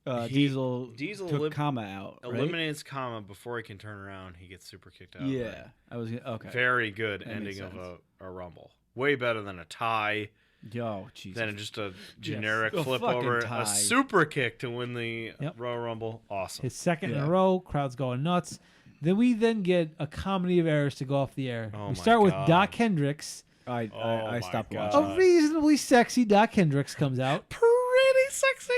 [SPEAKER 4] Diesel took
[SPEAKER 2] elim-
[SPEAKER 4] Kama out. Right?
[SPEAKER 2] Eliminates Kama before he can turn around. He gets super kicked out. of the ring.
[SPEAKER 4] Yeah, I was okay.
[SPEAKER 2] Very good
[SPEAKER 4] That
[SPEAKER 2] ending
[SPEAKER 4] makes
[SPEAKER 2] of
[SPEAKER 4] sense.
[SPEAKER 2] a Rumble. Way better than a tie.
[SPEAKER 4] Yo, Jesus.
[SPEAKER 2] Than just a generic
[SPEAKER 4] A
[SPEAKER 2] flip
[SPEAKER 4] fucking
[SPEAKER 2] over.
[SPEAKER 4] tie.
[SPEAKER 2] A super kick to win the
[SPEAKER 3] Yep.
[SPEAKER 2] Royal Rumble. Awesome.
[SPEAKER 3] His second in
[SPEAKER 4] Yeah.
[SPEAKER 3] a row. Crowd's going nuts. Then we get a comedy of errors to go off the air.
[SPEAKER 2] Oh
[SPEAKER 3] we
[SPEAKER 2] my
[SPEAKER 3] start with
[SPEAKER 2] God.
[SPEAKER 3] Doc Hendricks.
[SPEAKER 4] I
[SPEAKER 2] my
[SPEAKER 4] stopped
[SPEAKER 2] God.
[SPEAKER 4] watching.
[SPEAKER 3] A reasonably sexy Doc Hendricks comes out.
[SPEAKER 2] Pretty sexy.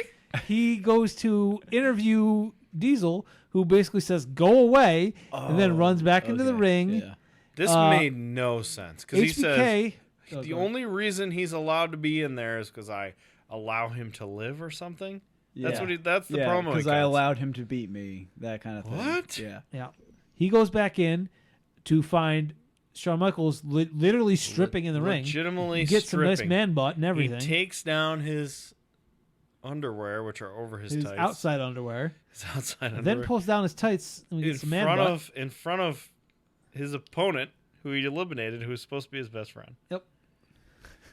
[SPEAKER 3] He goes to interview Diesel, who basically says, "Go away," and then runs back into the
[SPEAKER 4] Okay,
[SPEAKER 3] ring.
[SPEAKER 4] Yeah.
[SPEAKER 2] This made no sense because he says
[SPEAKER 3] HBK.
[SPEAKER 2] the only reason he's allowed to be in there is because I allow him to live or something. That's
[SPEAKER 4] Yeah.
[SPEAKER 2] what he. That's the
[SPEAKER 4] Yeah,
[SPEAKER 2] promo. he
[SPEAKER 4] because I
[SPEAKER 2] cuts.
[SPEAKER 4] allowed him to beat me. That kind of thing.
[SPEAKER 2] What?
[SPEAKER 4] Yeah.
[SPEAKER 3] Yeah. He goes back in to find Shawn Michaels literally stripping in the ring.
[SPEAKER 2] Legitimately
[SPEAKER 3] Gets some nice
[SPEAKER 2] stripping.
[SPEAKER 3] man butt and everything.
[SPEAKER 2] He takes down his underwear, which are over his
[SPEAKER 3] his
[SPEAKER 2] tights.
[SPEAKER 3] outside underwear.
[SPEAKER 2] His outside underwear.
[SPEAKER 3] Then pulls down his tights and we get some man butt.
[SPEAKER 2] in front of his opponent, who he eliminated, who was supposed to be his best friend.
[SPEAKER 3] Yep.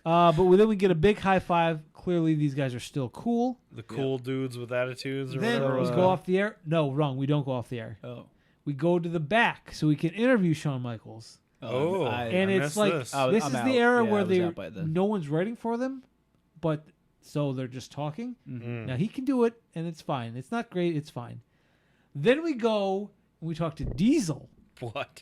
[SPEAKER 3] But then we get a big high five. Clearly, these guys are still cool.
[SPEAKER 2] The cool dudes with attitudes, or
[SPEAKER 3] Then
[SPEAKER 2] whatever. it
[SPEAKER 3] we
[SPEAKER 2] was
[SPEAKER 3] go
[SPEAKER 2] called.
[SPEAKER 3] off the air. No, wrong. We don't go off the air.
[SPEAKER 4] Oh.
[SPEAKER 3] We go to the back so we can interview Shawn Michaels.
[SPEAKER 2] Oh.
[SPEAKER 3] And
[SPEAKER 2] I
[SPEAKER 3] it's
[SPEAKER 2] missed
[SPEAKER 3] like
[SPEAKER 2] this.
[SPEAKER 3] this
[SPEAKER 4] I'm
[SPEAKER 3] is
[SPEAKER 4] out.
[SPEAKER 3] the era
[SPEAKER 4] Yeah, I
[SPEAKER 3] where
[SPEAKER 4] was
[SPEAKER 3] they
[SPEAKER 4] out by then.
[SPEAKER 3] no one's writing for them, but so they're just talking.
[SPEAKER 2] Mm.
[SPEAKER 3] Now he can do it, and it's fine. It's not great. It's fine. Then we go and we talk to Diesel,
[SPEAKER 2] What?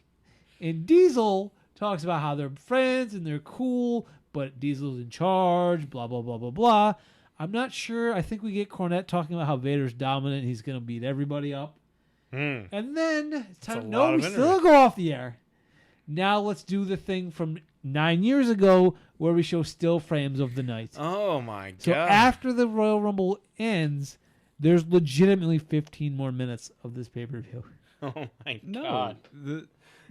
[SPEAKER 3] and Diesel talks about how they're friends and they're cool, but Diesel's in charge. Blah blah blah blah blah. I'm not sure. I think we get Cornette talking about how Vader's dominant. He's gonna beat everybody up.
[SPEAKER 2] Mm.
[SPEAKER 3] And then it's
[SPEAKER 2] a
[SPEAKER 3] time.
[SPEAKER 2] lot
[SPEAKER 3] No,
[SPEAKER 2] of
[SPEAKER 3] we still
[SPEAKER 2] internet.
[SPEAKER 3] go off the air. Now let's do the thing from 9 years ago where we show still frames of the night.
[SPEAKER 2] Oh my god!
[SPEAKER 3] So after the Royal Rumble ends, there's legitimately 15 more minutes of this pay-per-view.
[SPEAKER 2] Oh my
[SPEAKER 4] No.
[SPEAKER 2] god!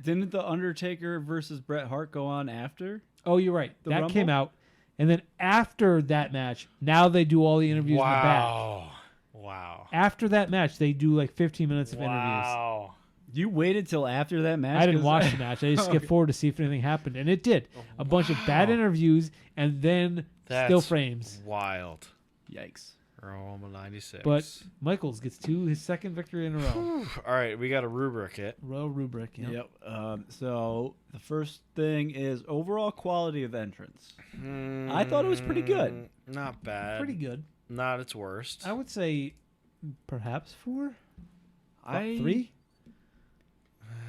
[SPEAKER 4] Didn't the Undertaker versus Bret Hart go on after?
[SPEAKER 3] Oh, you're right.
[SPEAKER 4] The
[SPEAKER 3] That
[SPEAKER 4] Rumble?
[SPEAKER 3] came out. And then after that match, now they do all the interviews in the back.
[SPEAKER 2] Wow! Wow!
[SPEAKER 3] After that match, they do like 15 minutes of interviews.
[SPEAKER 2] Wow!
[SPEAKER 4] You waited till after that match?
[SPEAKER 3] I didn't
[SPEAKER 4] 'Cause-
[SPEAKER 3] watch the match. I just skipped forward to see if anything happened. And it did. A bunch of bad
[SPEAKER 2] Wow.
[SPEAKER 3] interviews and then still
[SPEAKER 2] That's
[SPEAKER 3] frames.
[SPEAKER 2] Wild.
[SPEAKER 4] Yikes.
[SPEAKER 2] Royal Rumble '96.
[SPEAKER 3] But Michaels gets his second victory in a row.
[SPEAKER 2] all right, we got a rubric it.
[SPEAKER 3] Royal rubric. Yep.
[SPEAKER 4] Yep. So the first thing is overall quality of entrance. I thought it was pretty good.
[SPEAKER 2] Not bad.
[SPEAKER 3] Pretty good.
[SPEAKER 2] Not its worst.
[SPEAKER 3] I would say perhaps 4.
[SPEAKER 4] I
[SPEAKER 3] 3.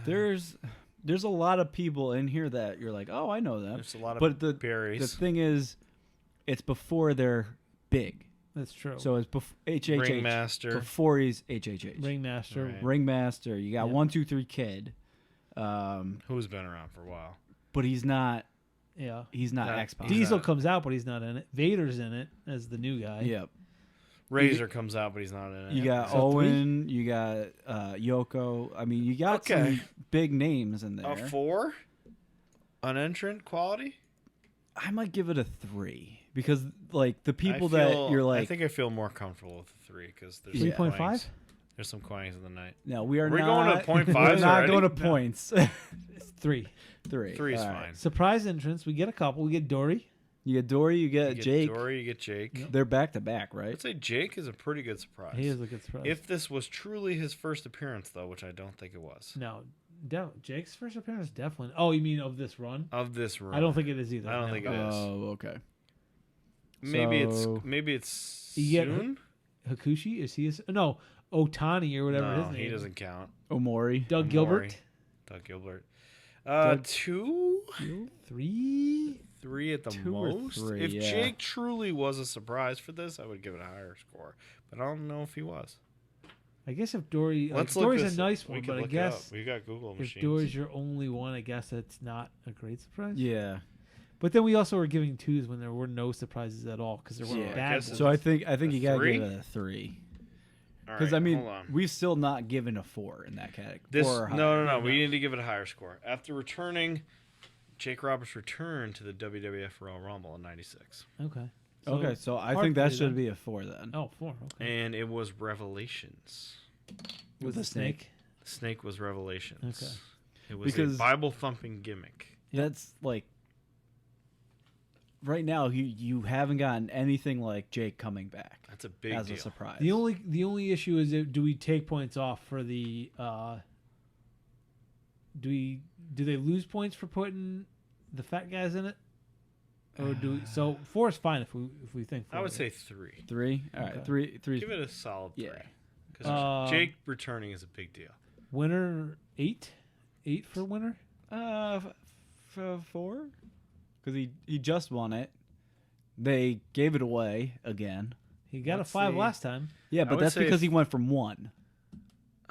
[SPEAKER 4] There's a lot of people in here that you're like, oh, I know them.
[SPEAKER 2] There's a lot of
[SPEAKER 4] But the
[SPEAKER 2] berries.
[SPEAKER 4] thing is, it's before they're big.
[SPEAKER 3] That's true.
[SPEAKER 4] So it's HHH
[SPEAKER 2] Ringmaster.
[SPEAKER 4] before he's HHH.
[SPEAKER 3] Ringmaster.
[SPEAKER 2] Right.
[SPEAKER 4] Ringmaster. You got
[SPEAKER 3] Yeah.
[SPEAKER 4] 1, 2, 3 Kid.
[SPEAKER 2] Who's been around for a while.
[SPEAKER 4] But he's not
[SPEAKER 3] Yeah.
[SPEAKER 4] X-Pac.
[SPEAKER 2] He's
[SPEAKER 3] Diesel
[SPEAKER 2] not-
[SPEAKER 3] comes out, but he's not in it. Vader's in it as the new guy.
[SPEAKER 4] Yep.
[SPEAKER 2] Razor comes out, but he's not in it.
[SPEAKER 4] You got
[SPEAKER 3] So 3?
[SPEAKER 4] Owen, you got Yoko. I mean, you got
[SPEAKER 2] Okay.
[SPEAKER 4] some big names in there.
[SPEAKER 2] a 4? An entrant quality?
[SPEAKER 4] I might give it a 3 because like the people
[SPEAKER 2] I
[SPEAKER 4] that
[SPEAKER 2] feel-
[SPEAKER 4] you're like,
[SPEAKER 2] I think I feel more comfortable with the 3 because there's
[SPEAKER 3] 3.5?
[SPEAKER 2] some quangs. There's some quangs in the night.
[SPEAKER 4] no, we are
[SPEAKER 2] We're
[SPEAKER 4] not
[SPEAKER 2] going to point
[SPEAKER 4] We're
[SPEAKER 2] fives
[SPEAKER 4] not
[SPEAKER 2] already?
[SPEAKER 4] going to points.
[SPEAKER 3] It's 3.
[SPEAKER 4] 3.
[SPEAKER 2] 3 is
[SPEAKER 4] All right.
[SPEAKER 2] fine.
[SPEAKER 3] Surprise entrance. We get a couple. We get Dory.
[SPEAKER 4] You get Dory, you get
[SPEAKER 2] You get
[SPEAKER 4] Jake.
[SPEAKER 2] Dory, you get Jake.
[SPEAKER 4] They're back to back, right?
[SPEAKER 2] I'd say Jake is a pretty good surprise.
[SPEAKER 3] He is a good surprise.
[SPEAKER 2] If this was truly his first appearance, though, which I don't think it was,
[SPEAKER 3] No. Jake's first appearance, definitely. Oh, you mean of this run?
[SPEAKER 2] of this run,
[SPEAKER 3] I don't think it is either.
[SPEAKER 2] I don't
[SPEAKER 3] no.
[SPEAKER 2] think it is.
[SPEAKER 4] Oh, okay.
[SPEAKER 2] Maybe
[SPEAKER 4] So-
[SPEAKER 2] it's
[SPEAKER 3] You get-
[SPEAKER 2] soon.
[SPEAKER 3] Hakushi? Is he? No. Otani or whatever
[SPEAKER 2] No,
[SPEAKER 3] his name
[SPEAKER 2] he
[SPEAKER 3] is.
[SPEAKER 2] doesn't count.
[SPEAKER 4] Omori.
[SPEAKER 3] Doug
[SPEAKER 2] Amori.
[SPEAKER 3] Gilbert.
[SPEAKER 2] Doug Gilbert.
[SPEAKER 3] Doug-
[SPEAKER 2] 2,
[SPEAKER 3] 3.
[SPEAKER 2] 3 at the
[SPEAKER 4] 2 or
[SPEAKER 2] most.
[SPEAKER 4] 3,
[SPEAKER 2] If
[SPEAKER 4] yeah.
[SPEAKER 2] Jake truly was a surprise for this, I would give it a higher score. But I don't know if he was.
[SPEAKER 3] I guess if Dory,
[SPEAKER 2] Let's
[SPEAKER 3] like,
[SPEAKER 2] look
[SPEAKER 3] Dory's
[SPEAKER 2] this
[SPEAKER 3] a nice
[SPEAKER 2] up. We
[SPEAKER 3] one,
[SPEAKER 2] can
[SPEAKER 3] but I
[SPEAKER 2] look it up.
[SPEAKER 3] guess
[SPEAKER 2] We got Google
[SPEAKER 3] if
[SPEAKER 2] machines.
[SPEAKER 3] Dory's your only one, I guess that's not a great surprise.
[SPEAKER 4] Yeah.
[SPEAKER 3] But then we also were giving 2s when there were no surprises at all because there were
[SPEAKER 4] Yeah, I
[SPEAKER 3] bad
[SPEAKER 2] guess
[SPEAKER 3] ones.
[SPEAKER 4] So I think
[SPEAKER 2] A
[SPEAKER 4] you gotta
[SPEAKER 2] 3?
[SPEAKER 4] give it a 3
[SPEAKER 2] All
[SPEAKER 4] because
[SPEAKER 2] right,
[SPEAKER 4] I mean
[SPEAKER 2] hold on.
[SPEAKER 4] we've still not given a 4 in that category.
[SPEAKER 2] This
[SPEAKER 4] Four or
[SPEAKER 2] no,
[SPEAKER 4] higher.
[SPEAKER 2] We need to give it a higher score. After returning, Jake Roberts returned to the WWF Royal Rumble in '96,
[SPEAKER 3] Okay.
[SPEAKER 4] Okay, so I
[SPEAKER 3] hard
[SPEAKER 4] think
[SPEAKER 3] for
[SPEAKER 4] that
[SPEAKER 3] you
[SPEAKER 4] should
[SPEAKER 3] then.
[SPEAKER 4] be a 4 then.
[SPEAKER 3] Oh, 4. Okay.
[SPEAKER 2] and it was Revelations.
[SPEAKER 3] With
[SPEAKER 4] the
[SPEAKER 3] the snake.
[SPEAKER 2] Snake was Revelations.
[SPEAKER 3] Okay.
[SPEAKER 2] It was
[SPEAKER 4] Because-
[SPEAKER 2] a Bible thumping gimmick.
[SPEAKER 4] That's like right now you haven't gotten anything like Jake coming back
[SPEAKER 2] That's a big
[SPEAKER 4] as
[SPEAKER 2] deal.
[SPEAKER 4] a surprise.
[SPEAKER 3] The only issue is do we take points off for the do they lose points for putting the fat guys in it? Or do we, so 4 is fine if we think 4
[SPEAKER 2] I would
[SPEAKER 3] is-
[SPEAKER 2] say 3.
[SPEAKER 4] 3. All right,
[SPEAKER 3] Okay.
[SPEAKER 4] three.
[SPEAKER 2] Give it a solid 3.
[SPEAKER 4] Yeah.
[SPEAKER 2] Because Jake returning is a big deal.
[SPEAKER 3] winner 8 for winner.
[SPEAKER 4] 4 because he just won it. They gave it away again.
[SPEAKER 3] He got
[SPEAKER 2] Let's
[SPEAKER 3] a 5
[SPEAKER 2] see.
[SPEAKER 3] last time.
[SPEAKER 4] Yeah,
[SPEAKER 2] I
[SPEAKER 4] but
[SPEAKER 2] would
[SPEAKER 4] that's
[SPEAKER 2] say
[SPEAKER 4] because
[SPEAKER 2] if-
[SPEAKER 4] he went from 1.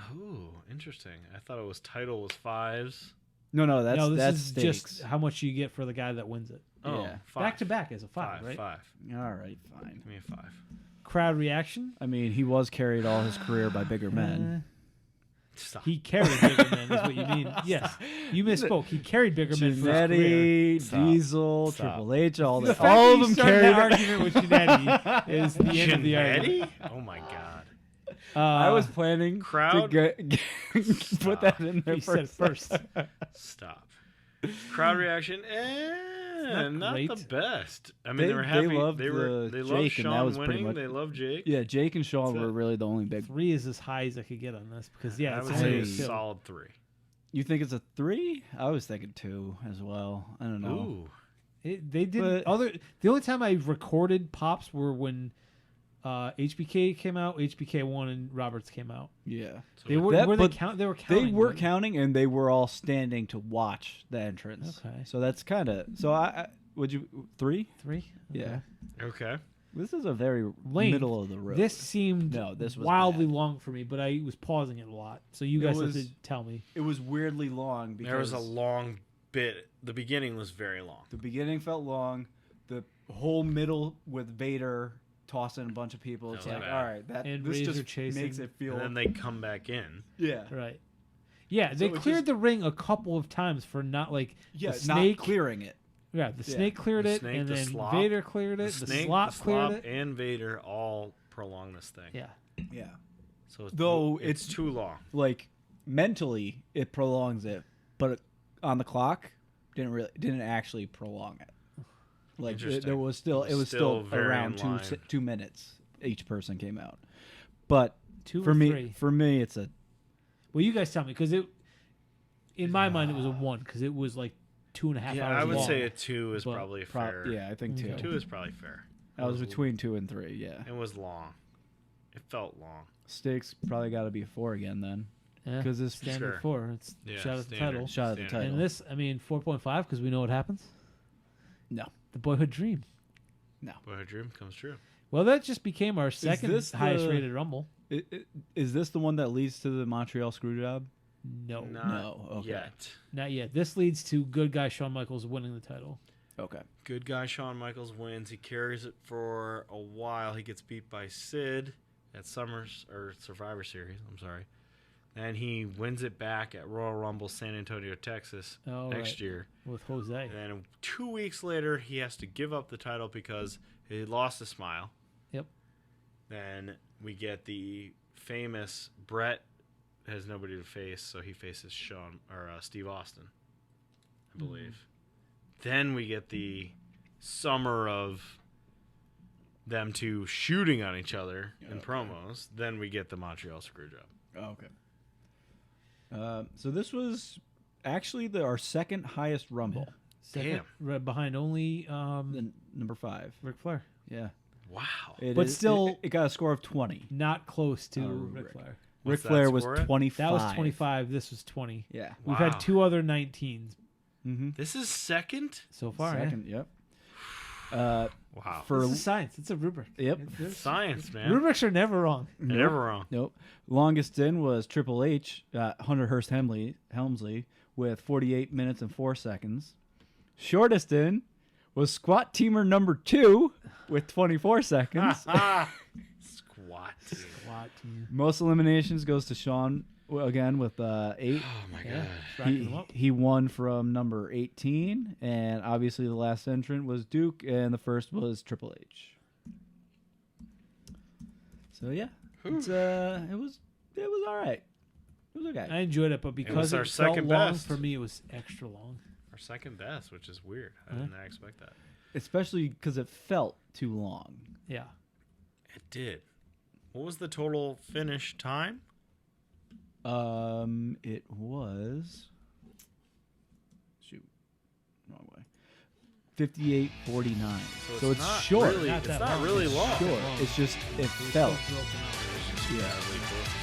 [SPEAKER 2] Oh, interesting. I thought it was title was 5s.
[SPEAKER 4] No, that's
[SPEAKER 3] no, this
[SPEAKER 4] that's
[SPEAKER 3] is
[SPEAKER 4] stakes.
[SPEAKER 3] just how much you get for the guy that wins it.
[SPEAKER 2] Oh,
[SPEAKER 4] Yeah.
[SPEAKER 2] 5.
[SPEAKER 3] Back to back is a 5, right?
[SPEAKER 2] 5.
[SPEAKER 4] All right, fine.
[SPEAKER 2] Give me a 5.
[SPEAKER 3] Crowd reaction.
[SPEAKER 4] I mean, he was carried all his career by bigger men.
[SPEAKER 2] Stop.
[SPEAKER 3] He carried bigger men, is what you mean. Yes, you misspoke. He carried bigger men for his career.
[SPEAKER 4] Jannetty,
[SPEAKER 2] Stop.
[SPEAKER 4] Diesel,
[SPEAKER 2] Stop.
[SPEAKER 4] Triple H, all
[SPEAKER 3] The
[SPEAKER 4] that.
[SPEAKER 3] fact
[SPEAKER 4] All
[SPEAKER 3] that
[SPEAKER 4] of
[SPEAKER 3] you
[SPEAKER 4] them
[SPEAKER 3] started
[SPEAKER 4] carried.
[SPEAKER 3] that argument with Jannetty is the end of the argument.
[SPEAKER 2] Jannetty? Oh my god.
[SPEAKER 4] I was planning
[SPEAKER 2] crowd-
[SPEAKER 4] to put that in there
[SPEAKER 3] He said
[SPEAKER 4] first.
[SPEAKER 3] first.
[SPEAKER 2] Stop. Crowd reaction,
[SPEAKER 3] not
[SPEAKER 2] not the
[SPEAKER 3] great.
[SPEAKER 2] best. I mean,
[SPEAKER 4] They-
[SPEAKER 2] they were
[SPEAKER 4] they
[SPEAKER 2] happy.
[SPEAKER 4] loved
[SPEAKER 2] They
[SPEAKER 4] the
[SPEAKER 2] loved
[SPEAKER 4] Jake, and that
[SPEAKER 2] Shawn
[SPEAKER 4] was pretty
[SPEAKER 2] winning.
[SPEAKER 4] much-
[SPEAKER 2] They loved Jake.
[SPEAKER 4] Yeah, Jake and Shawn
[SPEAKER 2] That's
[SPEAKER 4] were
[SPEAKER 2] it.
[SPEAKER 4] really the only big.
[SPEAKER 3] 3 is as high as I could get on this because
[SPEAKER 2] I
[SPEAKER 3] it's
[SPEAKER 2] would
[SPEAKER 3] only
[SPEAKER 2] say
[SPEAKER 3] a
[SPEAKER 2] a
[SPEAKER 4] Hey.
[SPEAKER 3] two.
[SPEAKER 2] solid 3.
[SPEAKER 4] You think it's a 3? I was thinking 2 as well. I don't know.
[SPEAKER 2] Ooh.
[SPEAKER 3] They did
[SPEAKER 4] But-
[SPEAKER 3] other. The only time I recorded pops were when HBK came out, HBK 1, and Roberts came out.
[SPEAKER 4] Yeah,
[SPEAKER 3] They were
[SPEAKER 4] That-
[SPEAKER 3] were they
[SPEAKER 4] but
[SPEAKER 3] count? They were counting.
[SPEAKER 4] they were
[SPEAKER 3] weren't
[SPEAKER 4] counting, and they were all standing to watch the entrance.
[SPEAKER 3] Okay.
[SPEAKER 4] So that's kind of. So I would you 3?
[SPEAKER 3] 3.
[SPEAKER 4] Yeah.
[SPEAKER 2] Okay.
[SPEAKER 4] This is a very
[SPEAKER 3] Length.
[SPEAKER 4] middle of the road.
[SPEAKER 3] This seemed
[SPEAKER 4] No, this was
[SPEAKER 3] wildly
[SPEAKER 4] bad.
[SPEAKER 3] long for me, but I was pausing it a lot. So you
[SPEAKER 4] It
[SPEAKER 3] guys
[SPEAKER 4] was-
[SPEAKER 3] have to tell me.
[SPEAKER 4] It was weirdly long because
[SPEAKER 2] There was a long bit. The beginning was very long.
[SPEAKER 4] the beginning felt long. The whole middle with Vader tossing a bunch of people. It's
[SPEAKER 2] That was
[SPEAKER 4] like,
[SPEAKER 2] bad.
[SPEAKER 4] all right, that
[SPEAKER 3] And
[SPEAKER 4] this
[SPEAKER 3] Razor
[SPEAKER 4] just
[SPEAKER 3] chasing.
[SPEAKER 4] makes it feel.
[SPEAKER 2] And then they come back in.
[SPEAKER 4] yeah,
[SPEAKER 3] Right. Yeah,
[SPEAKER 4] So
[SPEAKER 3] they
[SPEAKER 4] it
[SPEAKER 3] cleared
[SPEAKER 4] just-
[SPEAKER 3] the ring a couple of times for not like
[SPEAKER 4] yeah,
[SPEAKER 3] the
[SPEAKER 4] not
[SPEAKER 3] snake.
[SPEAKER 4] clearing it.
[SPEAKER 3] Yeah, the
[SPEAKER 4] Yeah.
[SPEAKER 3] snake cleared
[SPEAKER 2] The
[SPEAKER 3] it,
[SPEAKER 2] snake,
[SPEAKER 3] and
[SPEAKER 2] the
[SPEAKER 3] then
[SPEAKER 2] slop,
[SPEAKER 3] Vader cleared it.
[SPEAKER 2] The
[SPEAKER 3] The
[SPEAKER 2] snake,
[SPEAKER 3] slop
[SPEAKER 2] the
[SPEAKER 3] cleared
[SPEAKER 2] slop,
[SPEAKER 3] it.
[SPEAKER 2] and Vader all prolong this thing.
[SPEAKER 3] Yeah.
[SPEAKER 4] Yeah,
[SPEAKER 2] So it's,
[SPEAKER 4] Though
[SPEAKER 2] it's
[SPEAKER 4] it's-
[SPEAKER 2] too long.
[SPEAKER 4] like mentally it prolongs it, but on the clock didn't actually prolong it. Like
[SPEAKER 2] Interesting.
[SPEAKER 4] there was still
[SPEAKER 2] It
[SPEAKER 4] it
[SPEAKER 2] was
[SPEAKER 4] was
[SPEAKER 2] still
[SPEAKER 4] still
[SPEAKER 2] very
[SPEAKER 4] around
[SPEAKER 2] in
[SPEAKER 4] 2
[SPEAKER 2] line.
[SPEAKER 4] 2 minutes each person came out. But
[SPEAKER 3] 2
[SPEAKER 4] for
[SPEAKER 3] or
[SPEAKER 4] me
[SPEAKER 3] 3.
[SPEAKER 4] for me it's a
[SPEAKER 3] Well, you guys tell me because it. In my mind, it was a 1 because it was like 2.5
[SPEAKER 2] Yeah,
[SPEAKER 3] hours
[SPEAKER 2] I would
[SPEAKER 3] long.
[SPEAKER 2] say a 2 is
[SPEAKER 3] but
[SPEAKER 2] probably fair.
[SPEAKER 4] yeah, I think 2.
[SPEAKER 3] Okay.
[SPEAKER 2] 2 is probably fair.
[SPEAKER 4] I was
[SPEAKER 2] It
[SPEAKER 4] between 2 and 3, yeah.
[SPEAKER 2] It was long. It felt long.
[SPEAKER 4] Stakes probably got to be a 4 again then.
[SPEAKER 3] Yeah,
[SPEAKER 4] 'Cause this-
[SPEAKER 3] standard
[SPEAKER 2] Sure.
[SPEAKER 3] 4. It's
[SPEAKER 2] Yeah,
[SPEAKER 3] shot at the
[SPEAKER 2] standard.
[SPEAKER 3] title.
[SPEAKER 4] Shot at the
[SPEAKER 2] Standard.
[SPEAKER 4] title.
[SPEAKER 3] And this, I mean, 4.5 because we know what happens.
[SPEAKER 4] No.
[SPEAKER 3] The boyhood dream.
[SPEAKER 2] Boy, a dream comes true.
[SPEAKER 3] Well, that just became our second
[SPEAKER 4] this
[SPEAKER 3] highest
[SPEAKER 4] the-
[SPEAKER 3] rated Rumble.
[SPEAKER 4] Is this the one that leads to the Montreal Screwjob?
[SPEAKER 3] No,
[SPEAKER 2] Not
[SPEAKER 4] No, okay.
[SPEAKER 2] yet.
[SPEAKER 3] not yet. This leads to good guy Shawn Michaels winning the title.
[SPEAKER 4] Okay.
[SPEAKER 2] Good guy Shawn Michaels wins. He carries it for a while. He gets beat by Sid at Survivor Series. I'm sorry. And he wins it back at Royal Rumble San Antonio, Texas
[SPEAKER 3] Oh,
[SPEAKER 2] next
[SPEAKER 3] right.
[SPEAKER 2] year.
[SPEAKER 3] With Jose.
[SPEAKER 2] And then 2 weeks later, he has to give up the title because he lost a smile.
[SPEAKER 3] Yep.
[SPEAKER 2] Then we get the famous Brett has nobody to face, so he faces Steve Austin, I believe. Then we get the summer of them two shooting on each other in promos. Then we get the Montreal Screwjob.
[SPEAKER 4] Oh, okay. So this was actually our second highest Rumble.
[SPEAKER 3] Second,
[SPEAKER 2] Damn.
[SPEAKER 3] right behind only
[SPEAKER 4] The number 5.
[SPEAKER 3] Ric Flair.
[SPEAKER 4] Yeah.
[SPEAKER 2] Wow.
[SPEAKER 3] But still-
[SPEAKER 4] it got a score of 20.
[SPEAKER 3] Not close to
[SPEAKER 4] Oh,
[SPEAKER 3] Ric
[SPEAKER 4] Ric.
[SPEAKER 3] Flair.
[SPEAKER 4] Ric
[SPEAKER 2] What's that
[SPEAKER 4] Flair was
[SPEAKER 2] score at?
[SPEAKER 4] 25.
[SPEAKER 3] That was 25. This was 20.
[SPEAKER 4] Yeah.
[SPEAKER 3] We've
[SPEAKER 2] Wow.
[SPEAKER 3] had 2 other 19s
[SPEAKER 4] Mm-hmm.
[SPEAKER 2] This is second?
[SPEAKER 3] so far. yeah.
[SPEAKER 4] Second, yep.
[SPEAKER 2] Wow.
[SPEAKER 4] For
[SPEAKER 3] This is science. It's a rubric.
[SPEAKER 4] Yep.
[SPEAKER 2] Science, man.
[SPEAKER 3] Rubrics are never wrong.
[SPEAKER 2] You're never wrong.
[SPEAKER 4] Nope. Longest in was Triple H, Hunter Hearst Helmsley, with 48 minutes and 4 seconds. Shortest in was Squat Teamer number 2 with 24 seconds.
[SPEAKER 2] Squat.
[SPEAKER 3] Squat team.
[SPEAKER 4] Most eliminations goes to Shawn again with 8.
[SPEAKER 2] Oh my
[SPEAKER 3] Yeah.
[SPEAKER 2] god.
[SPEAKER 3] Racking them up.
[SPEAKER 4] He won from number 18, and obviously the last entrant was Duke, and the first was Triple H. So yeah, it was all right. It was okay.
[SPEAKER 3] I enjoyed it, but because
[SPEAKER 2] our
[SPEAKER 3] it felt
[SPEAKER 2] second
[SPEAKER 3] long
[SPEAKER 2] best.
[SPEAKER 3] for me, it was extra long.
[SPEAKER 2] Our second best, which is weird. I did not expect that.
[SPEAKER 4] Especially because it felt too long.
[SPEAKER 3] Yeah.
[SPEAKER 2] It did. What was the total finish time?
[SPEAKER 4] It was. Shoot, wrong way. 58:49. So it's
[SPEAKER 2] not
[SPEAKER 4] short.
[SPEAKER 2] Really,
[SPEAKER 3] Not
[SPEAKER 2] it's
[SPEAKER 3] that
[SPEAKER 2] not
[SPEAKER 3] long.
[SPEAKER 2] really
[SPEAKER 3] It's
[SPEAKER 2] long.
[SPEAKER 4] Short. It's just it felt.
[SPEAKER 2] It's just
[SPEAKER 4] Yeah.
[SPEAKER 2] badly booked.